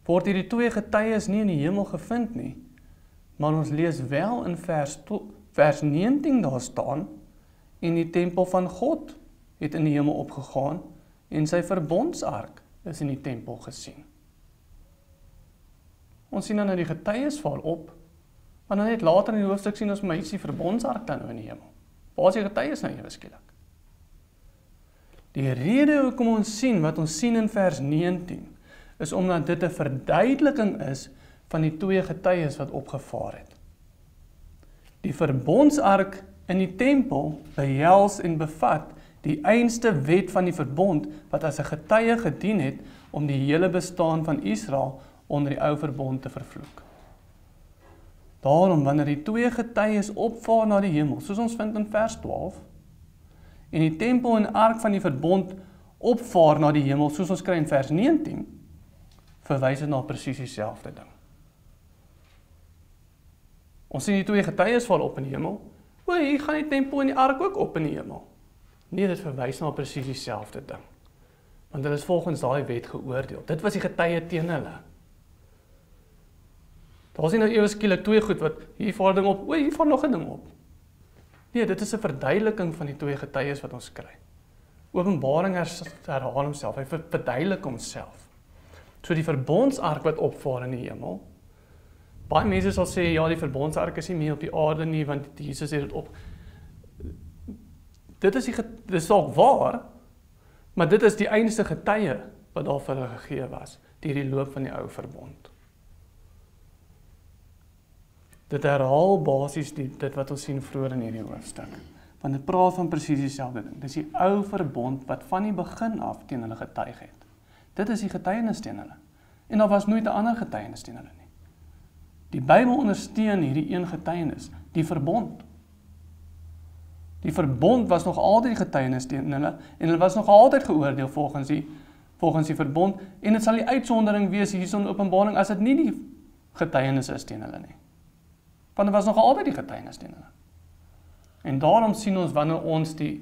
word hierdie twee getuies nie in die hemel gevind nie, maar ons lees wel in vers 19 daar staan, en die tempel van God het in die hemel opgegaan, en sy verbondsark is in die tempel gesien. Ons sien dan die getuies vaar op, maar dan net later in die hoofstuk sien ons, maar hier is die verbondsark dan nou in die hemel. Waar is die getuies nou ewe skielik? Die rede hoekom ons sien, wat ons sien in vers 19, is omdat dit 'n verduideliking is van die twee getuies wat opgevaar het. Die verbondsark in die tempel behels en bevat die einste wet van die verbond wat as 'n getuie gedien het om die hele bestaan van Israel onder die ou verbond te vervloek. Daarom, wanneer die twee getuies opvaar na die hemel, soos ons vind in vers 12, en die tempel en ark van die verbond opvaar na die hemel, soos ons kry in vers 19, verwys dit na presies dieselfde ding. Ons sien die twee getuies val op in die hemel. O, hier gaan die tempel en die ark ook op in die hemel. Nee, dit verwys na presies dieselfde ding. Want hulle is volgens daai wet geoordeel. Dit was die getuie teen hulle. Daar is nie nou ewe skielik twee goed wat hier vaar ding op, o, hier vaar nog 'n ding op. Nee, dit is 'n verduideliking van die twee getuies wat ons kry. Openbaring herhaal homself, hy verduidelik homself. So die verbondsark wat opvaar in die hemel, baie mense sal sê, ja, die verbondsark is nie meer op die aarde nie, want Jesus het dit op. Dit is dalk waar, maar dit is die enigste getuie wat daar vir hulle gegee was, deur die loop van die ou verbond. Dit herhaal basies dit wat ons sien vroeër in hierdie hoofstuk. Want dit praat van presies dieselfde ding. Dis die ou verbond wat van die begin af teen hulle getuig het. Dit is die getuienis teen hulle. En daar was nooit 'n ander getuienis teen hulle nie. Die Bybel ondersteun hierdie een getuienis, die verbond. Die verbond was nog altyd die getuienis teen hulle, en hulle was nog altyd geoordeel volgens die verbond, en dit sal die uitsondering wees hier in Openbaring as dit nie die getuienis is teen hulle nie. Want dit was nog altyd die getuienis teen hulle. En daarom sien ons wanneer ons die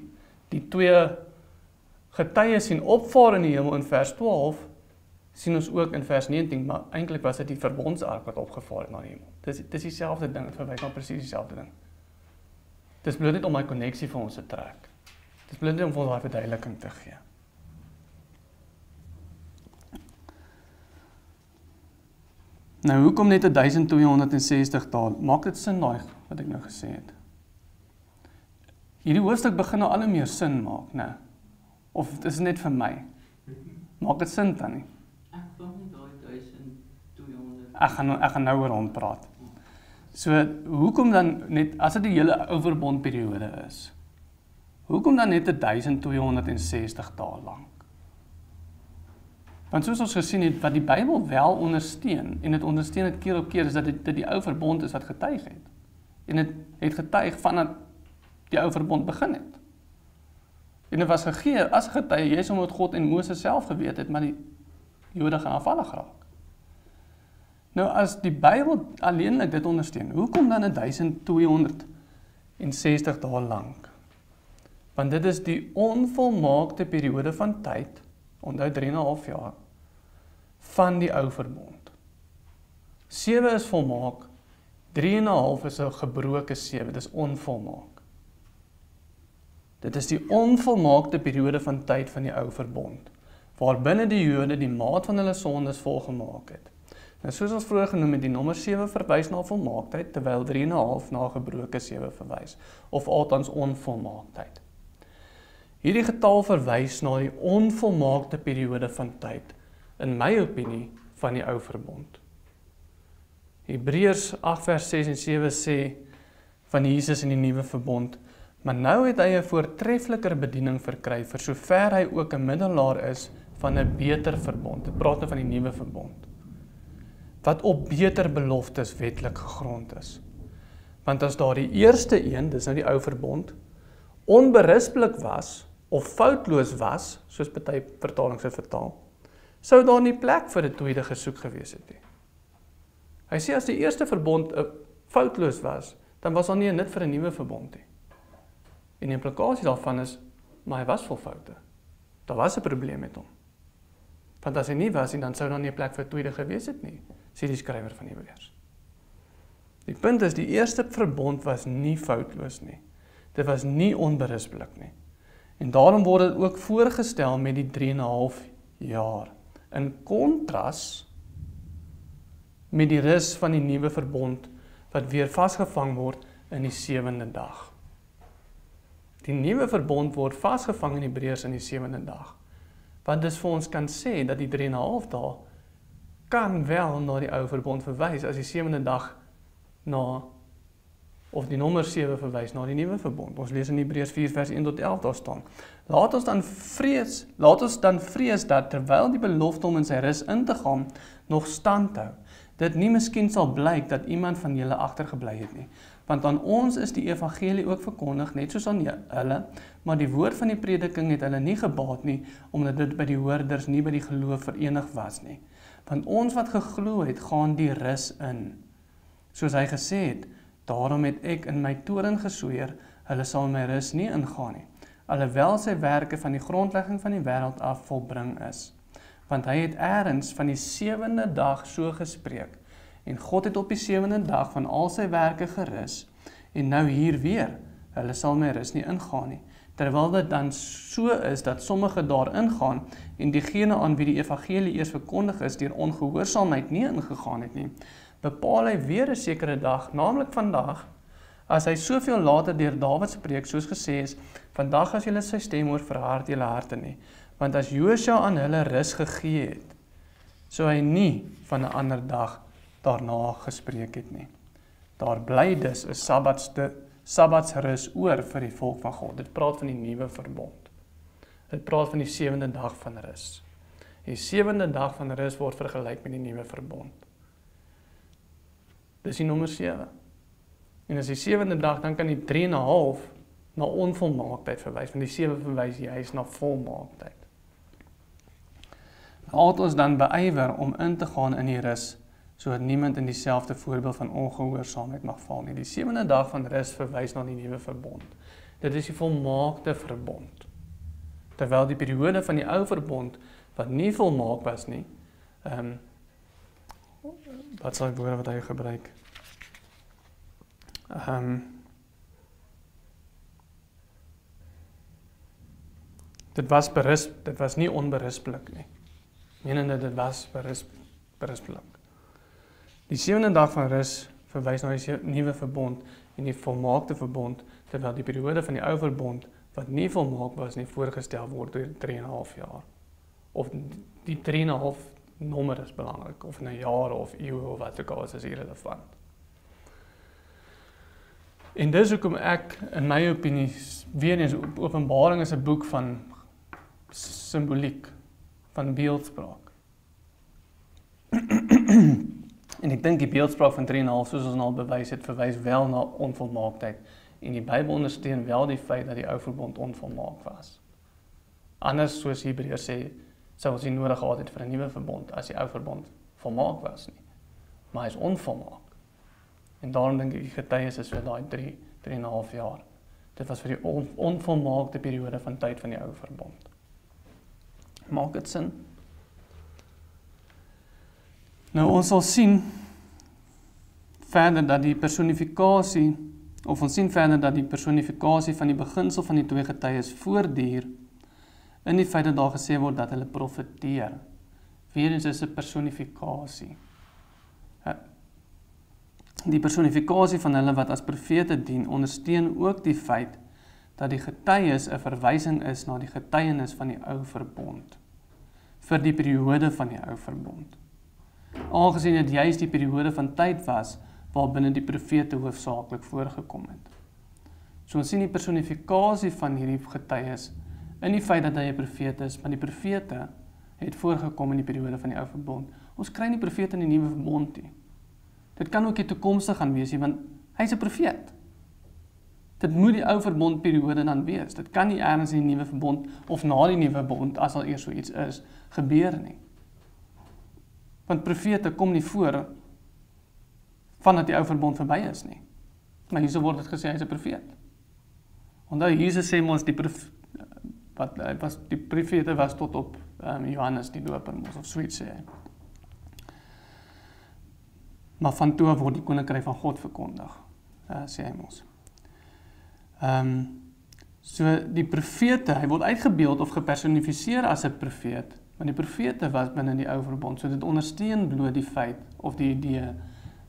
twee getuies sien opvaar in die hemel in vers 12, sien ons ook in vers 19, maar eintlik was dit die verbondsark wat opgevaar het na die hemel. Dis dieselfde ding, dit verwys na presies dieselfde ding. Dis bloot net om my koneksie vir ons te trek. Dis bloot net om vir ons daai verduideliking te gee. Nou, hoekom net 1260 dae? Maak dit sin daai wat ek nou gesê het? Hierdie hoofstuk begin nou al meer sin maak, né? Of dit is net vir my? Maak dit sin dan nie? Ek wil nie daai 1200. Ek gaan nou oor hom praat. So, hoekom dan net, as dit die hele ou verbondperiode is, hoekom dan net 1260 dae lank? Want soos ons gesien het, wat die Bybel wel ondersteun, en dit ondersteun het keer op keer, is dat dit die ou verbond is wat getuig het. En dit het getuig vandat die ou verbond begin het. En dit was gegee as getuie, jy omdat God en Moses self geweet het, maar die Jode gaan afvallig raak. Nou as die Bybel alleenlik dit ondersteun, hoekom dan 1260 dae lank? Want dit is die onvolmaakte periode van tyd, onthou 3,5 jaar, van die ou verbond. 7 is volmaak, 3,5 is 'n gebroke 7, dit is onvolmaak. Dit is die onvolmaakte periode van tyd van die ou verbond, waarbinne die Jode die maat van hulle sondes volgemaak het. Nou soos ons vroeër genoem het, die nommer 7 verwys na volmaaktheid, terwyl 3,5 na gebroke 7 verwys, of althans onvolmaaktheid. Hierdie getal verwys na die onvolmaakte periode van tyd, in my opinie, van die ou verbond. Hebreërs 8 vers 6 en 7 sê van Jesus in die nuwe verbond, maar nou het hy 'n voortreffeliker bediening verkry, vir sover hy ook 'n middelaar is van 'n beter verbond. Dit praat nou van die nuwe verbond, wat op beter beloftes wetlik gegrond is. Want as daar die eerste een, dis nou die ou verbond, onberispelik was, of foutloos was, soos party vertalings dit vertaal, sou daar nie plek vir 'n tweede gesoek gewees het nie. Hy sê as die eerste verbond foutloos was, dan was daar nie 'n nut vir 'n nuwe verbond nie. En die implikasie daarvan is, maar hy was vol foute. Daar was 'n probleem met hom. Want as hy nie was nie, dan sou daar nie 'n plek vir 'n tweede gewees het nie, sê die skrywer van Hebreërs. Die punt is, die eerste verbond was nie foutloos nie. Dit was nie onberispelik nie. En daarom word dit ook voorgestel met die 3,5 jaar. In kontras met die rus van die nuwe verbond, wat weer vasgevang word in die 7de dag. Die nuwe verbond word vasgevang in Hebreërs in die 7de dag. Wat dus vir ons kan sê, dat die 3,5 dae kan wel na die ou verbond verwys, as die 7de dag na, of die nommer 7 verwys na die nuwe verbond. Ons lees in Hebreërs 4 vers 1 tot 11 daar staan. Laat ons dan vrees dat terwyl die belofte om in sy rus in te gaan nog stand hou, dit nie miskien sal blyk dat iemand van julle agtergebly het nie. Want aan ons is die evangelie ook verkondig, net soos aan hulle, maar die woord van die prediking het hulle nie gebaat nie, omdat dit by die hoorders nie by die geloof verenig was nie. Want ons wat geglo het, gaan die rus in. Soos hy gesê het, daarom het ek in my toren gesweer, hulle sal my rus nie ingaan nie, alhoewel sy werke van die grondlegging van die wêreld af volbring is. Want hy het eers van die 7de dag so gespreek, en God het op die 7de dag van al sy werke gerus, en nou hier weer, hulle sal my rus nie ingaan nie, terwyl dit dan so is, dat sommige daar ingaan, en diegene aan wie die evangelie eers verkondig is, deur ongehoorsaamheid nie ingegaan het nie, bepaal hy weer 'n sekere dag, naamlik vandag, as hy soveel later deur Dawid spreek, soos gesê is, vandag as julle sy stem hoor, verhard julle harte nie, want as Josua aan hulle rus gegee het, sou hy nie van 'n ander dag daarna gespreek het nie. Daar bly dus 'n Sabbatsrus oor vir die volk van God. Dit praat van die nuwe verbond. Dit praat van die 7de dag van rus. Die 7de dag van rus word vergelyk met die nuwe verbond. Dis die nommer 7. En as die 7de dag, dan kan die 3,5 na onvolmaaktheid verwys, want die 7 verwys juis na volmaaktheid. Laat ons dan beywer om in te gaan in die rus, sodat niemand in dieselfde voorbeeld van ongehoorsaamheid mag val nie. Die 7de dag van rus verwys na die nuwe verbond. Dit is die volmaakte verbond. Terwyl die periode van die ou verbond, wat nie volmaak was nie, wat sal die woorde wat hy gebruik? Dit was nie onberispelik nie. Menende dit was berispelik. Die 7de dag van rus verwys na die nuwe verbond en die volmaakte verbond, terwyl die periode van die ou verbond, wat nie volmaak was nie, voorgestel word deur 3,5 jaar. Of die 3,5 nommer is belangrik, of in 'n jaar of eeu of wat ook al is irrelevant. En dis hoekom ek, in my opinie, weer eens, Openbaring is 'n boek van simboliek, van beeldspraak. En ek dink die beeldspraak van 3,5, soos ons al bewys het, verwys wel na onvolmaaktheid. En die Bybel ondersteun wel die feit dat die ou verbond onvolmaak was. Anders, soos Hebreërs sê, sou ons nie nodig gehad het vir 'n nuwe verbond, as die ou verbond volmaak was nie. Maar hy is onvolmaak. En daarom dink ek die getuies is vir daai 3,5 jaar. Dit was vir die onvolmaakte periode van tyd van die ou verbond. Maak dit sin? Nou ons sal sien verder dat die personifikasie, of ons sien verder dat die personifikasie van die beginsel van die twee getuies voortduur in die feit dat daar gesê word dat hulle profeteer. Weerens is 'n personifikasie. Die personifikasie van hulle wat as profete dien, ondersteun ook die feit dat die getuies 'n verwysing is na die getuienis van die ou verbond, vir die periode van die ou verbond. Aangesien dit juist die periode van tyd was, waarbinne die profete hoofsaaklik voorgekom het. So ons sien die personifikasie van hierdie getuies in die feit dat hy 'n profeet is, maar die profete het voorgekom in die periode van die ou verbond. Ons kry nie profete in die nuwe verbond nie. Dit kan ook die toekomstig gaan wees, want hy's 'n profeet. Dit moet die ou verbond periode dan wees. Dit kan nie ergens in die nuwe verbond of na die nuwe verbond, as al eers so iets is, gebeur nie. Want profete kom nie voor vandat die ou verbond verby is nie. Maar hierso word dit gesê hy's 'n profeet. Onthou Jesus sê ons die profete was tot op Johannes die Doper of so iets sê hy. Maar van toe word die koninkryk van God verkondig, sê hy ons. So die profete, hy word uitgebeeld of gepersonifiseer as 'n profeet, want die profete was binne die ou verbond, so dit ondersteun bloot die feit of die idee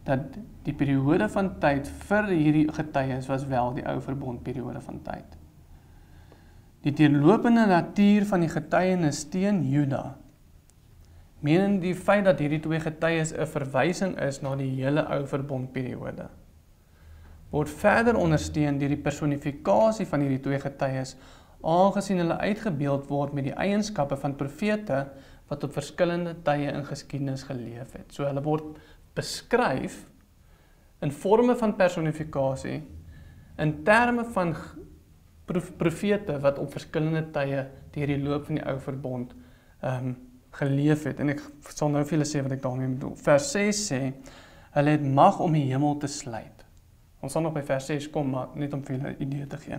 dat die periode van tyd vir hierdie getuies was wel die ou verbond periode van tyd. Die deurlopende natuur van die getuienis teen Juda, meen die feit dat hierdie twee getuies 'n verwysing is na die hele ou verbond periode, word verder ondersteun deur die personifikasie van hierdie twee getuies, aangesien hulle uitgebeeld word met die eienskappe van profete wat op verskillende tye in geskiedenis geleef het. So hulle word beskryf in forme van personifikasie, in terme van profete wat op verskillende tye deur die loop van die ou verbond geleef het. En ek sal nou vir julle sê wat ek daarmee bedoel. Vers 6 sê, hulle het mag om die hemel te sluit. Ons sal nog by vers 6 kom, maar net om vir julle 'n idee te gee.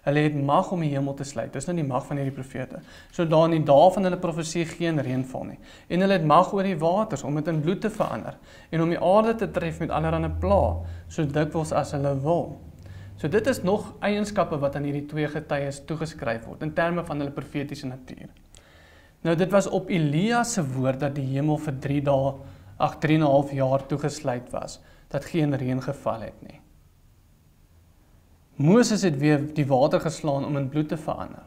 Hulle het mag om die hemel te sluit. Dis nou die mag van hierdie profete. So daar in die dae van hulle profesie geen reën val nie. En hulle het mag oor die waters om dit in bloed te verander en om die aarde te tref met allerlei pla, so dikwels as hulle wil. So dit is nog eienskappe wat aan hierdie twee getuies toegeskryf word in terme van hulle profetiese natuur. Nou dit was op Elia se woord dat die hemel vir 3,5 jaar toegesluit was, dat geen reën geval het nie. Moses het weer die water geslaan om in bloed te verander.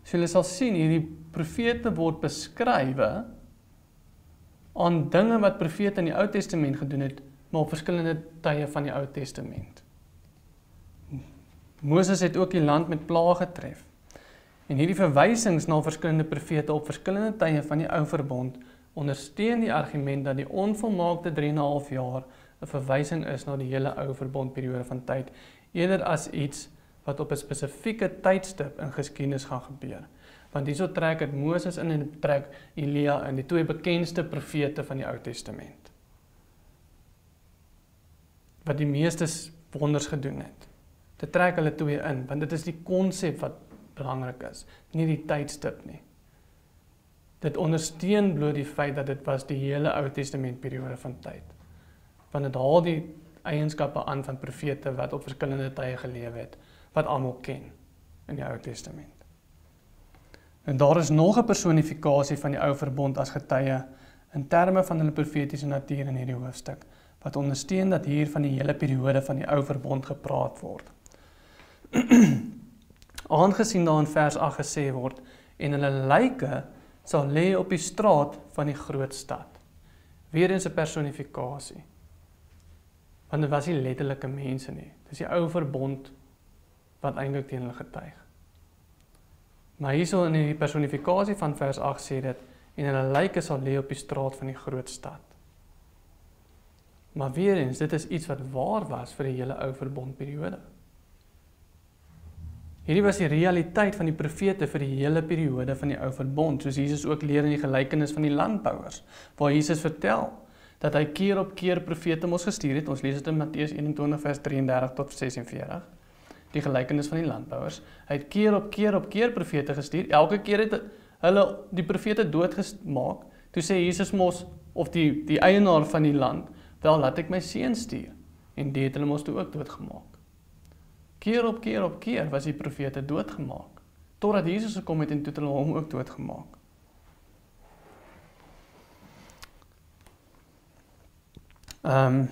So julle sal sien, hierdie profete word beskrywe aan dinge wat profete in die Ou Testament gedoen het, maar op verskillende tye van die Ou Testament. Moses het ook die land met plaag getref. En hierdie verwysings na verskillende profete op verskillende tye van die Ou Verbond ondersteun die argument dat die onvolmaakte 3,5 jaar 'n verwysing is na die hele Ou Verbondperiode van tyd, eerder as iets wat op 'n spesifieke tydstip in geskiedenis gaan gebeur. Want hierso trek dit Moses in en trek Elia in, die twee bekendste profete van die Ou Testament, wat die meeste wonders gedoen het. Dit trek hulle twee in, want dit is die konsep wat belangrik is, nie die tydstip nie. Dit ondersteun bloot die feit dat dit was die hele Ou Testament periode van tyd. Want dit haal die eienskappe aan van profete wat op verskillende tye geleef het, wat almal ken in die Ou Testament. En daar is nog 'n personifikasie van die Ou Verbond as getuie in terme van hulle profetiese natuur in hierdie hoofstuk, wat ondersteun dat hier van die hele periode van die Ou Verbond gepraat word. Aangesien daar in vers 8 gesê word, en hulle lyke sal lê op die straat van die groot stad. Weereens 'n personifikasie. Want dit was nie letterlike mense nie. Dis die Ou Verbond wat eintlik teen hulle getuig. Maar hierso in die personifikasie van vers 8 sê dit, en hulle lyke sal lê op die straat van die groot stad. Maar weereens, dit is iets wat waar was vir die hele Ou Verbondperiode. Hierdie was die realiteit van die profete vir die hele periode van die Ou Verbond, soos Jesus ook leer in die gelykenis van die landbouers, waar Jesus vertel dat hy keer op keer profete mos gestuur het. Ons lees dit in Matteus 21 vers 33 tot 46. Die gelykenis van die landbouers. Hy het keer op keer profete gestuur. Elke keer het hulle die profete doodgemaak. Toe sê Jesus mos, of die eienaar van die land, wel laat ek my seun stuur. En die het hulle mos toe ook doodgemaak. Keer op keer was die profete doodgemaak, totdat Jesus gekom het en toe hulle hom ook doodgemaak. En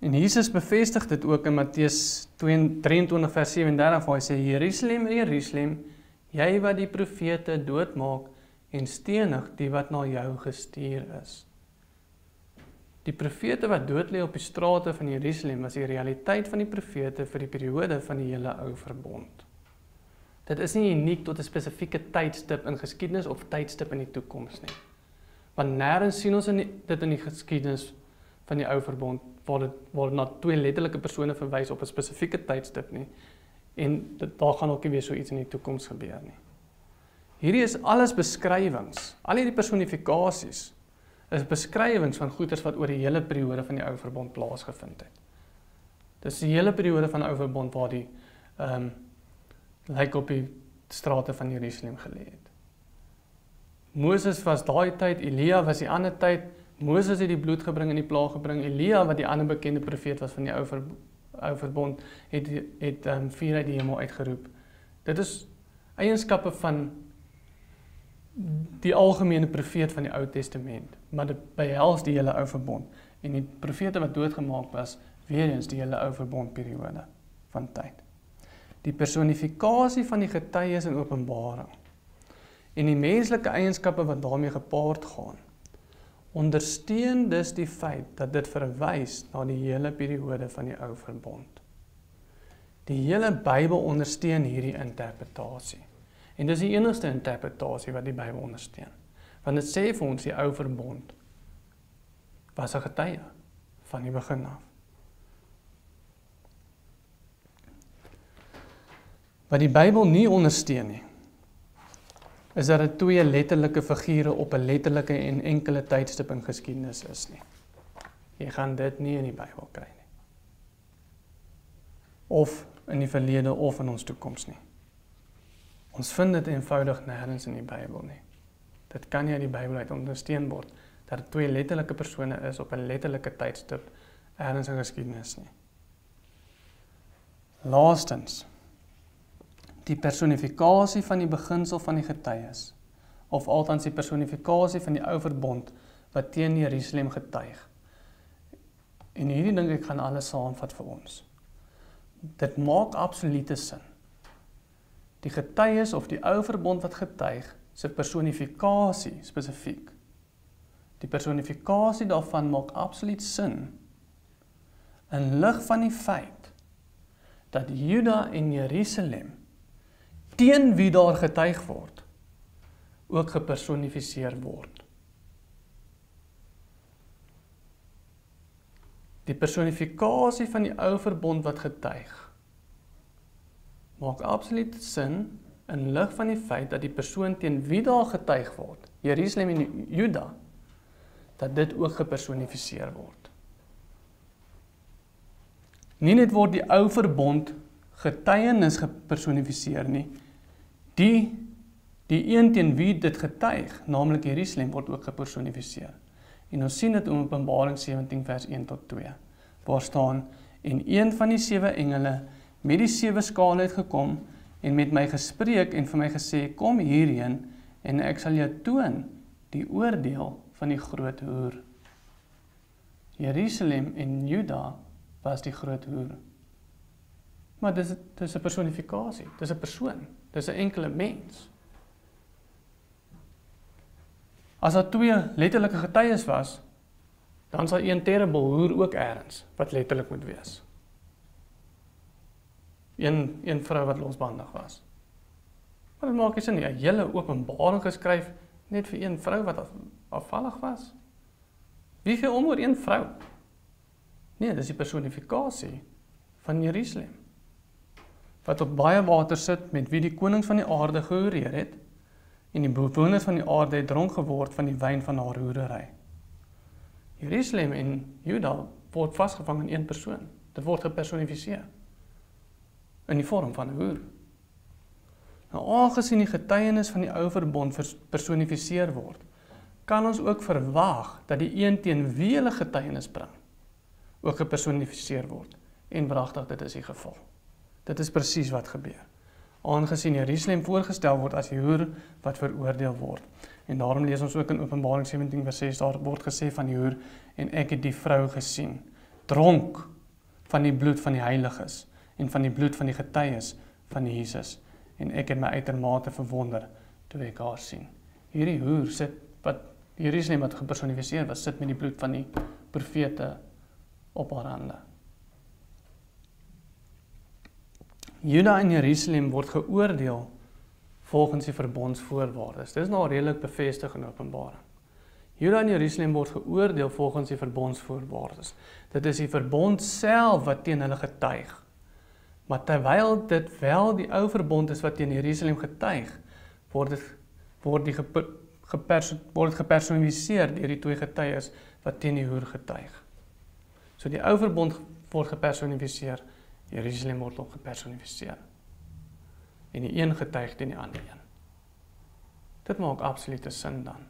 Jesus bevestig dit ook in Matteus 23 vers 37, waar hy sê, Jerusalem, Jerusalem, jy wat die profete doodmaak en stenig die wat na jou gestuur is. Die profete wat dood lê op die strate van Jerusalem was die realiteit van die profete vir die periode van die hele Ou Verbond. Dit is nie uniek tot 'n spesifieke tydstip in geskiedenis of tydstip in die toekoms nie. Want nêrens sien ons dit in die geskiedenis van die Ou Verbond waar na twee letterlike persone verwys op 'n spesifieke tydstip nie. En daar gaan ook nie weer so iets in die toekoms gebeur nie. Hierdie is alles beskrywings, al hierdie personifikasies is beskrywings van goeders wat oor die hele periode van die Ou Verbond plaasgevind het. Dis die hele periode van die Ou Verbond waar die lyk op die strate van Jerusalem gelê het. Moses was daai tyd, Elia was die ander tyd, Moses het die bloed gebring en die plaag gebring, Elia wat die ander bekende profeet was van die Ou Verbond, het vuur uit die hemel uitgeroep. Dit is eienskappe van die algemene profeet van die Ou Testament, maar dit behels die hele Ou Verbond. En die profete wat doodgemaak was, weer eens die hele Ou Verbondperiode van tyd. Die personifikasie van die getuies in Openbaring en die menslike eienskappe wat daarmee gepaard gaan, ondersteun dus die feit dat dit verwys na die hele periode van die Ou Verbond. Die hele Bybel ondersteun hierdie interpretasie. En dis die enigste interpretasie wat die Bybel ondersteun. Want dit sê vir ons die Ou Verbond was 'n getuie van die begin af. Wat die Bybel nie ondersteun nie, is dat dit twee letterlike figure op 'n letterlike en enkele tydstip in geskiedenis is nie. Jy gaan dit nie in die Bybel kry nie. Of in die verlede of in ons toekoms nie. Ons vind dit eenvoudig nêrens in die Bybel nie. Dit kan nie uit die Bybel uit ondersteun word dat dit twee letterlike persone is op 'n letterlike tydstip ergens in geskiedenis nie. Laastens, die personifikasie van die beginsel van die getuies, of althans die personifikasie van die ou verbond wat teen Jerusalem getuig. En hierdie ding ek gaan alles saamvat vir ons. Dit maak absolute sin. Die getuies of die ou verbond wat getuig, se personifikasie spesifiek. Die personifikasie daarvan maak absoluut sin in lig van die feit dat Juda en Jerusalem teen wie daar getuig word, ook gepersonifiseer word. Die personifikasie van die ou verbond wat getuig, maak absoluut sin in lig van die feit dat die persoon teen wie daar getuig word, Jerusalem en Juda, dat dit ook gepersonifiseer word. Nie net word die ou verbond getuienis gepersonifiseer nie, die een teen wie dit getuig, naamlik Jerusalem, word ook gepersonifiseer. En ons sien dit in Openbaring 17 vers 1 tot 2, waar staan, en een van die 7 engele met die 7 skale het gekom, en met my gespreek en vir my gesê, kom hierheen, en ek sal jou toon die oordeel van die groot hoer. Jerusalem en Juda was die groot hoer. Maar dis 'n personifikasie, dis 'n persoon, dis 'n enkele mens. As daar 2 letterlike getuies was, dan sal een terrible hoer ook ergens, wat letterlik moet wees. Een vrou wat losbandig was. Maar dit maak nie sin nie, 'n hele Openbaring geskryf, net vir een vrou wat afvallig was. Wie gee om oor een vrou? Nee, dis die personifikasie van Jerusalem, wat op baie water sit, met wie die konings van die aarde gehoereer het, en die bewoners van die aarde het dronk geword van die wyn van haar hoerery. Jerusalem en Juda word vasgevang in een persoon. Dit word gepersonifiseer in die vorm van 'n hoer. Nou, aangesien die getuienis van die ou verbond personifiseer word, kan ons ook verwag dat die een teen wie hulle getuienis bring, ook gepersonifiseer word. En wragtig, dit is die geval. Dit is presies wat gebeur. Aangesien Jerusalem voorgestel word as die hoer wat veroordeel word. En daarom lees ons ook in Openbaring 17 vers 6, daar word gesê van die hoer, en ek het die vrou gesien, dronk van die bloed van die heiliges, en van die bloed van die getuies van Jesus. En ek het my uitermate verwonder toe ek haar sien. Hierdie hoer sit, wat Jerusalem wat gepersonifiseer was, sit met die bloed van die profete op haar hande. Juda en Jerusalem word geoordeel volgens die verbondsvoorwaardes. Dit is nou redelik bevestig in Openbaring. Juda en Jerusalem word geoordeel volgens die verbondsvoorwaardes. Dit is die verbond self wat teen hulle getuig. Maar terwyl dit wel die ou verbond is wat teen Jerusalem getuig, word dit gepersonifiseer deur die 2 getuies wat teen die hoer getuig. So die ou verbond word gepersonifiseer, Jerusalem word ook gepersonifiseer. En die een getuig teen die ander een. Dit maak absolute sin dan.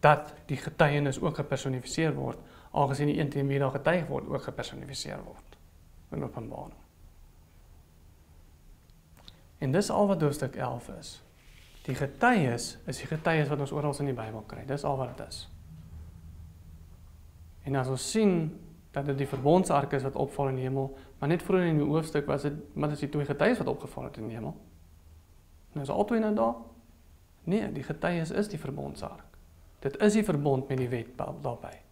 Dat die getuienis ook gepersonifiseer word, aangesien die een teen wie daar getuig word, ook gepersonifiseer word in Openbaring. En dis al wat hoofstuk 11 is. Die getuies is die getuies wat ons oral in die Bybel kry. Dis al wat dit is. En as ons sien dat dit die verbondsark is wat opval in die hemel, maar net vroeër in die hoofstuk was dit, maar dis die 2 getuies wat opgeval het in die hemel. Nou is albei nou daar? Nee, die getuies is die verbondsark. Dit is die verbond met die wet daarbij.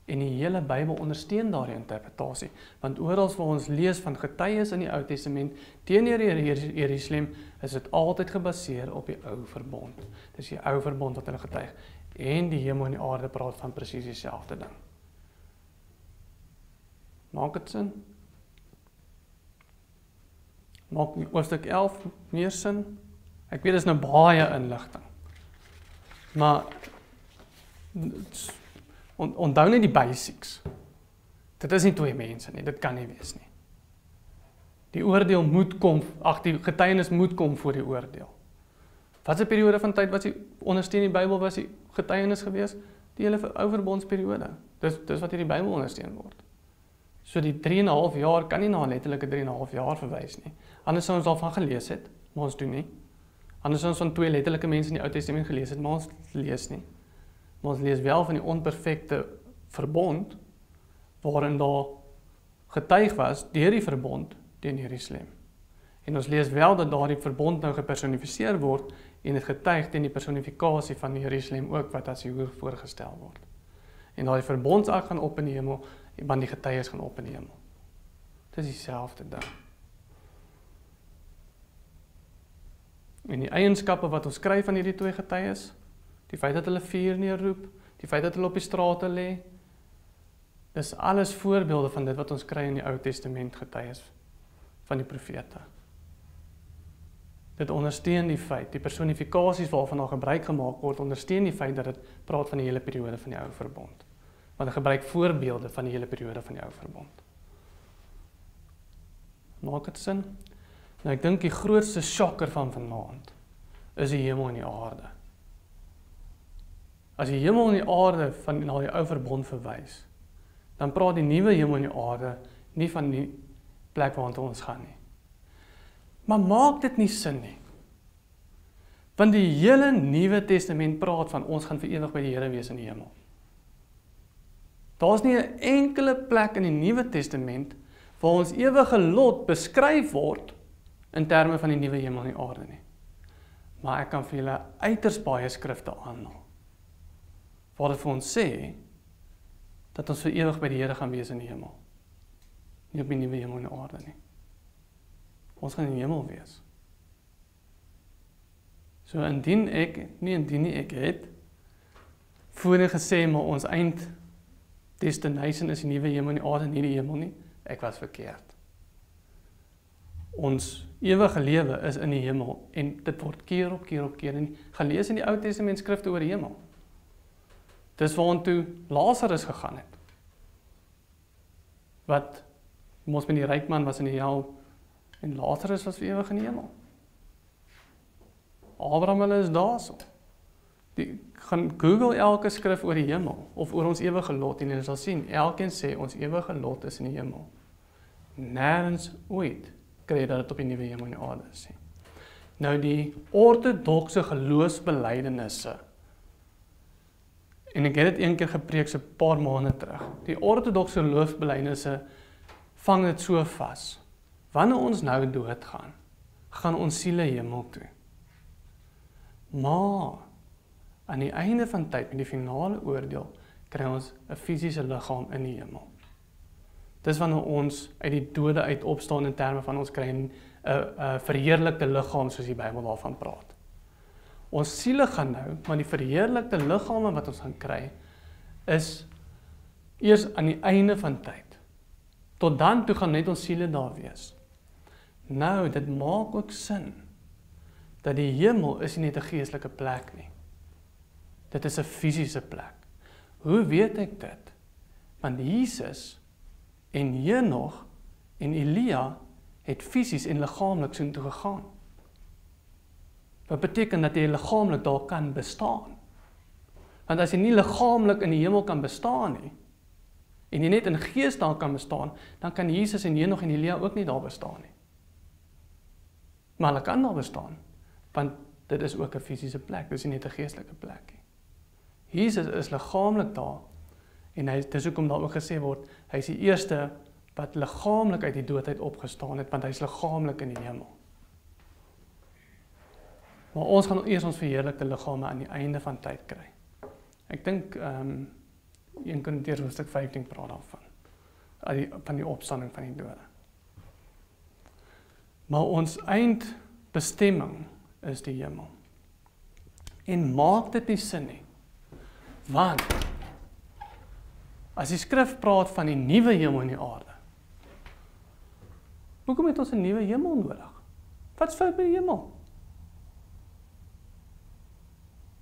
En die hele Bybel ondersteun daardie interpretasie, want oral waar ons lees van getuies in die Ou Testament teenoor Jerusalem, is dit altyd gebaseer op die ou verbond. Dis die ou verbond wat hulle getuig. En die hemel en die aarde praat van presies dieselfde ding. Maak dit sin? Maak hoofstuk 11 meer sin? Ek weet, dit is nou baie inligting. Maar onthou net die basics. Dit is nie twee mense nie, dit kan nie wees nie. Die oordeel moet kom, die getuienis moet kom voor die oordeel. Wat 'n periode van tyd was die ondersteun die Bybel was die getuienis gewees? Die hele ou verbondsperiode. Dis wat hier die Bybel ondersteun word. So die 3,5 jaar kan nie na 'n letterlike 3,5 jaar verwys nie. Anders sou ons daarvan gelees het, maar ons doen nie. Anders sou ons van twee letterlike mense in die Ou Testament gelees het, maar ons lees nie. Maar ons lees wel van die onperfekte verbond, waarin daar getuig was deur die verbond teen Jerusalem. En ons lees wel dat daardie verbond nou gepersonifiseer word en dit getuig teen die personifikasie van Jerusalem ook wat as hier voorgestel word. En daardie verbondsark gaan op in die hemel, want die getuies gaan op in die hemel. Dit is dieselfde ding. En die eienskappe wat ons kry van hierdie twee getuies, die feit dat hulle vuur neerroep, die feit dat hulle op die strate lê, dis alles voorbeelde van dit wat ons kry in die Ou Testament getuies van die profete. Dit ondersteun die feit, die personifikasies waarvan daar gebruik gemaak word, ondersteun die feit dat dit praat van die hele periode van die ou verbond. Want dit gebruik voorbeelde van die hele periode van die ou verbond. Maak dit sin? Nou ek dink die grootste shocker van vanaand is die hemel en die aarde. As die hemel en die aarde van na die ou verbond verwys, dan praat die nuwe hemel en die aarde nie van die plek waartoe ons gaan nie. Maar maak dit nie sin nie. Want die hele Nuwe Testament praat van ons gaan vir ewig by die Here wees in die hemel. Daar's nie 'n enkele plek in die Nuwe Testament waar ons ewige lot beskryf word in terme van die nuwe hemel en die aarde nie. Maar ek kan vir julle uiters baie skrifte aanhaal waar dit vir ons sê dat ons vir ewig by die Here gaan wees in die hemel. Nie op die nuwe hemel en die aarde nie. Ons gaan in die hemel wees. So indien nie ek het voorheen gesê, maar ons eind destination is die nuwe hemel en die aarde, nie die hemel nie, ek was verkeerd. Ons ewige lewe is in die hemel en dit word keer op keer en gelees in die Ou Testament skrifte oor die hemel. Dis waartoe Lazarus gegaan het. Wat mos met die ryk man was in die hel en Lazarus was vir ewig in die hemel. Abraham hulle is daarso. Gaan Google elke skrif oor die hemel of oor ons ewige lot en jy sal sien, elkeen sê ons ewige lot is in die hemel. Nêrens ooit kry jy dat dit op die nuwe hemel en die aarde is. Nou die ortodokse geloofsbelijdenisse, en ek het dit een keer gepreek so 'n paar maande terug. Die ortodokse geloofsbelijdenisse vang dit so vas. Wanneer ons nou doodgaan, gaan ons siele hemel toe. Maar aan die einde van tyd, met die finale oordeel, kry ons 'n fisiese liggaam in die hemel. Dis wanneer ons uit die dode uit opstaan in terme van ons kry 'n verheerlikte liggaam soos die Bybel daarvan praat. Ons siele gaan nou, maar die verheerlikte liggame wat ons gaan kry, is eers aan die einde van tyd. Tot dan toe gaan net ons siele daar wees. Nou, dit maak ook sin, dat die hemel is nie net 'n geestelike plek nie. Dit is 'n fisiese plek. Hoe weet ek dit? Want Jesus en Henog en Elia het fisies en liggaamlik soontoe gegaan. Wat beteken dat jy liggaamlik daar kan bestaan. Want as jy nie liggaamlik in die hemel kan bestaan nie, en jy net in gees daar kan bestaan, dan kan Jesus en Henog en Elia ook nie daar bestaan nie. Maar hulle kan daar bestaan, want dit is ook 'n fisiese plek, dit is nie net 'n geestelike plek nie. Jesus is liggaamlik daar, en dis hoekom daar ook gesê word, hy is die eerste wat liggaamlik uit die doodheid opgestaan het, want hy is liggaamlik in die hemel. Maar ons gaan eers ons verheerlikte liggame aan die einde van tyd kry. Ek dink 1 Korintiërs hoofstuk 15 praat daarvan, van die opstanding van die dode. Maar ons eindbestemming is die hemel. En maak dit nie sin nie, Want as die skrif praat van die nuwe hemel en die aarde, hoekom het ons 'n nuwe hemel nodig? Wat's fout met die hemel?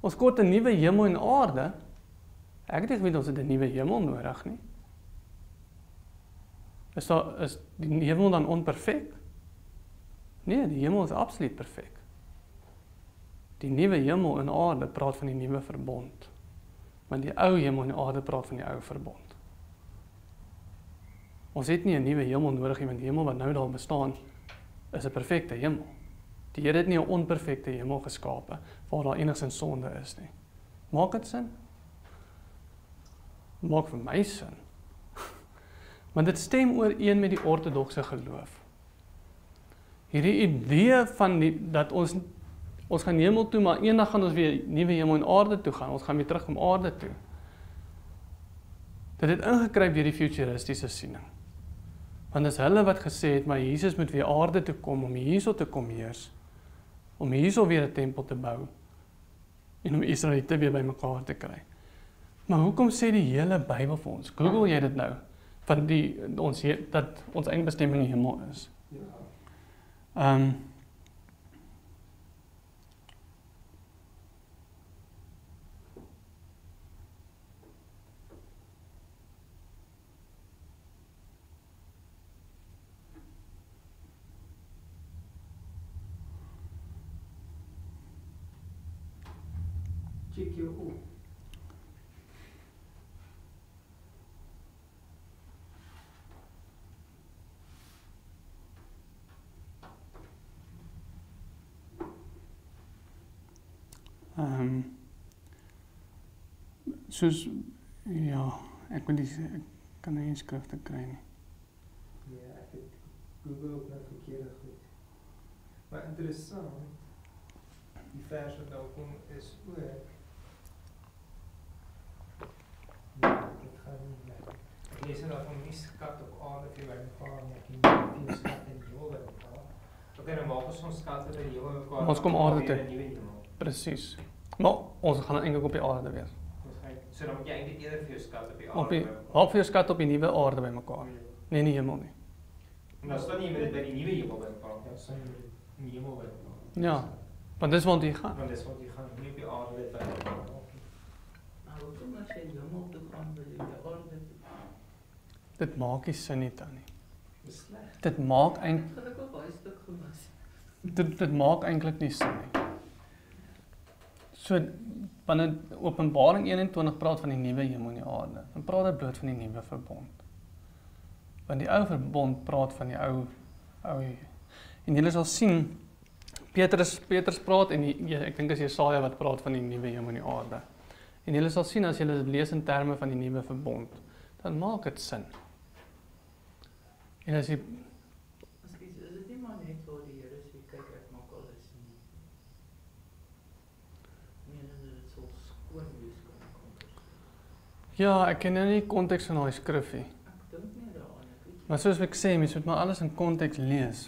Ons kort 'n nuwe hemel en aarde. Ek het nie geweet ons het 'n nuwe hemel nodig nie. Is die hemel dan onperfek? Nee, die hemel is absoluut perfek. Die nuwe hemel en aarde praat van die nuwe verbond. Want die ou hemel en die aarde praat van die ou verbond. Ons het nie 'n nuwe hemel nodig nie, want die hemel wat nou daar bestaan, is 'n perfekte hemel. Die Here het nie 'n onperfekte hemel geskape, waar daar enigsins sonde is nie. Maak dit sin? Maak vir my sin. Want dit stem ooreen met die ortodokse geloof. Hierdie idee van dat ons gaan hemel toe, maar eendag gaan ons weer nuwe hemel en aarde toe gaan. Ons gaan weer terug om aarde toe. Dit het ingekruip deur die futuristiese siening. Want dis hulle wat gesê het, maar Jesus moet weer aarde toe kom om hierso te kom heers, om hierso weer 'n tempel te bou en om Israeliete weer bymekaar te kry. Maar hoekom sê die hele Bybel vir ons? Google jy dit nou? Van dat ons eindbestemming die hemel is. Check jou op. Soos, ja, ek kan nie eens skrifte kry nie. Ja, ek het Google ook nou verkeerde goed. Maar interessant, die vers wat daar kom is ook, nee, dit gaan nie bly. Ek lees dat om nie skat op aarde vir by mekaar, maar ek nie veel skat in die hemel by mekaar. Ok, nou maak ons skatte by die hemel by mekaar. Ons kom aarde toe. toe. Presies. Maar ons gaan eintlik op die aarde wees. So dan moet jy eintlik eerder vir jou skat op die aarde. Maak vir jou skat op die nuwe aarde by mekaar. Nee, nie hemel nie. En dan staan jy met dit by die nuwe hemel by mekaar. Ja, staan jy met die hemel by mekaar. Ja, want dis waar jy gaan. Want dis wat jy gaan, nie op die aarde dit by mekaar. Maar hoekom as jy hemel toe gaan wil jy die aarde toe? Dit maak nie sin nie, Tannie. Dis sleg. Dit maak eintlik Gelukkig baie stuk gemis. dit maak eintlik nie sin nie. So wanneer Openbaring 21 praat van die nuwe hemel en die aarde, dan praat dit bloot van die nuwe verbond. Want die ou verbond praat van die ou. En julle sal sien Petrus praat en ek dink as Jesaja wat praat van die nuwe hemel en die aarde. En julle sal sien as julle dit lees in terme van die nuwe verbond, dan maak dit sin. En as jy Is dit nie maar net waar die Here sê kyk ek maak alles nie. Nee, dit sal skoon wees kan. ja, ek ken nou nie konteks van daai skrif nie. Ek dink nie daaraan nie. Maar soos ek sê, mens moet maar alles in konteks lees.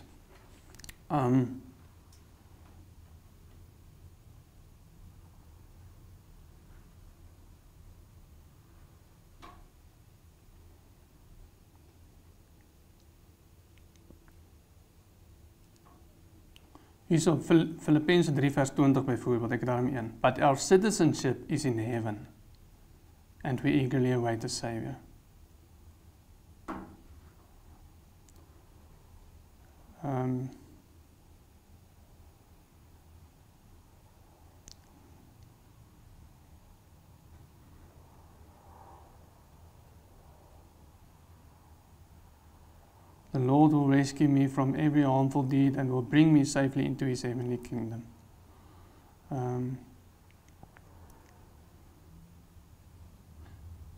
Hierso Filippense 3 vers 20 byvoorbeeld, ek het daarom een. But our citizenship is in heaven, and we eagerly await a Savior. The Lord will rescue me from every harmful deed and will bring me safely into His heavenly kingdom.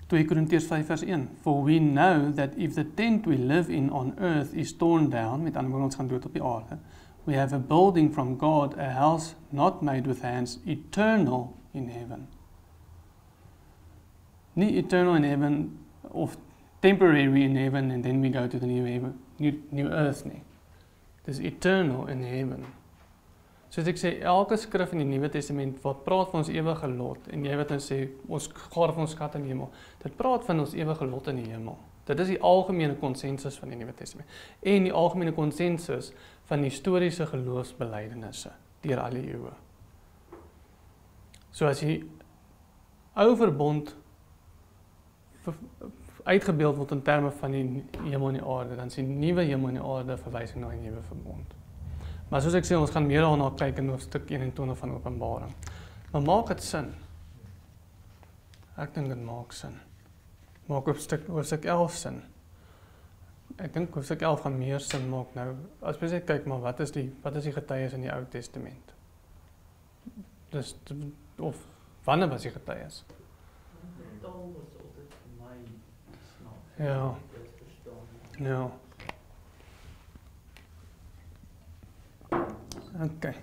2 Korintiërs 5 vers 1. For we know that if the tent we live in on earth is torn down, met ander woorde ons gaan dood op die aarde, we have a building from God, a house not made with hands, eternal in heaven. Nie eternal in heaven of temporary in heaven and then we go to the new heaven, new earth nie. It is eternal in heaven. Soos ek sê, elke skrif in die Nuwe Testament wat praat van ons ewige lot, en jy wat nou sê, ons gaar van ons skat in die hemel, dit praat van ons ewige lot in die hemel. Dit is die algemene konsensus van die Nuwe Testament. En die algemene konsensus van historiese geloofsbelijdenisse deur al die eeue. So as die ou verbond uitgebeeld word in terme van die hemel en die aarde, dan is die nuwe hemel en die aarde verwysing na die nuwe verbond. Maar soos ek sê, ons gaan meer daarna kyk in hoofstuk 21 van Openbaring. Maar maak dit sin? Ek dink dit maak sin. Maak hoofstuk 11 sin. Ek dink hoofstuk 11 gaan meer sin maak nou. As jy kyk, maar wat is die getuies in die Ou Testament? Dus, of wanneer was die getuies? Die taal was altyd vir my snaaks. Ja. Dit verstaan. Ja. Okay.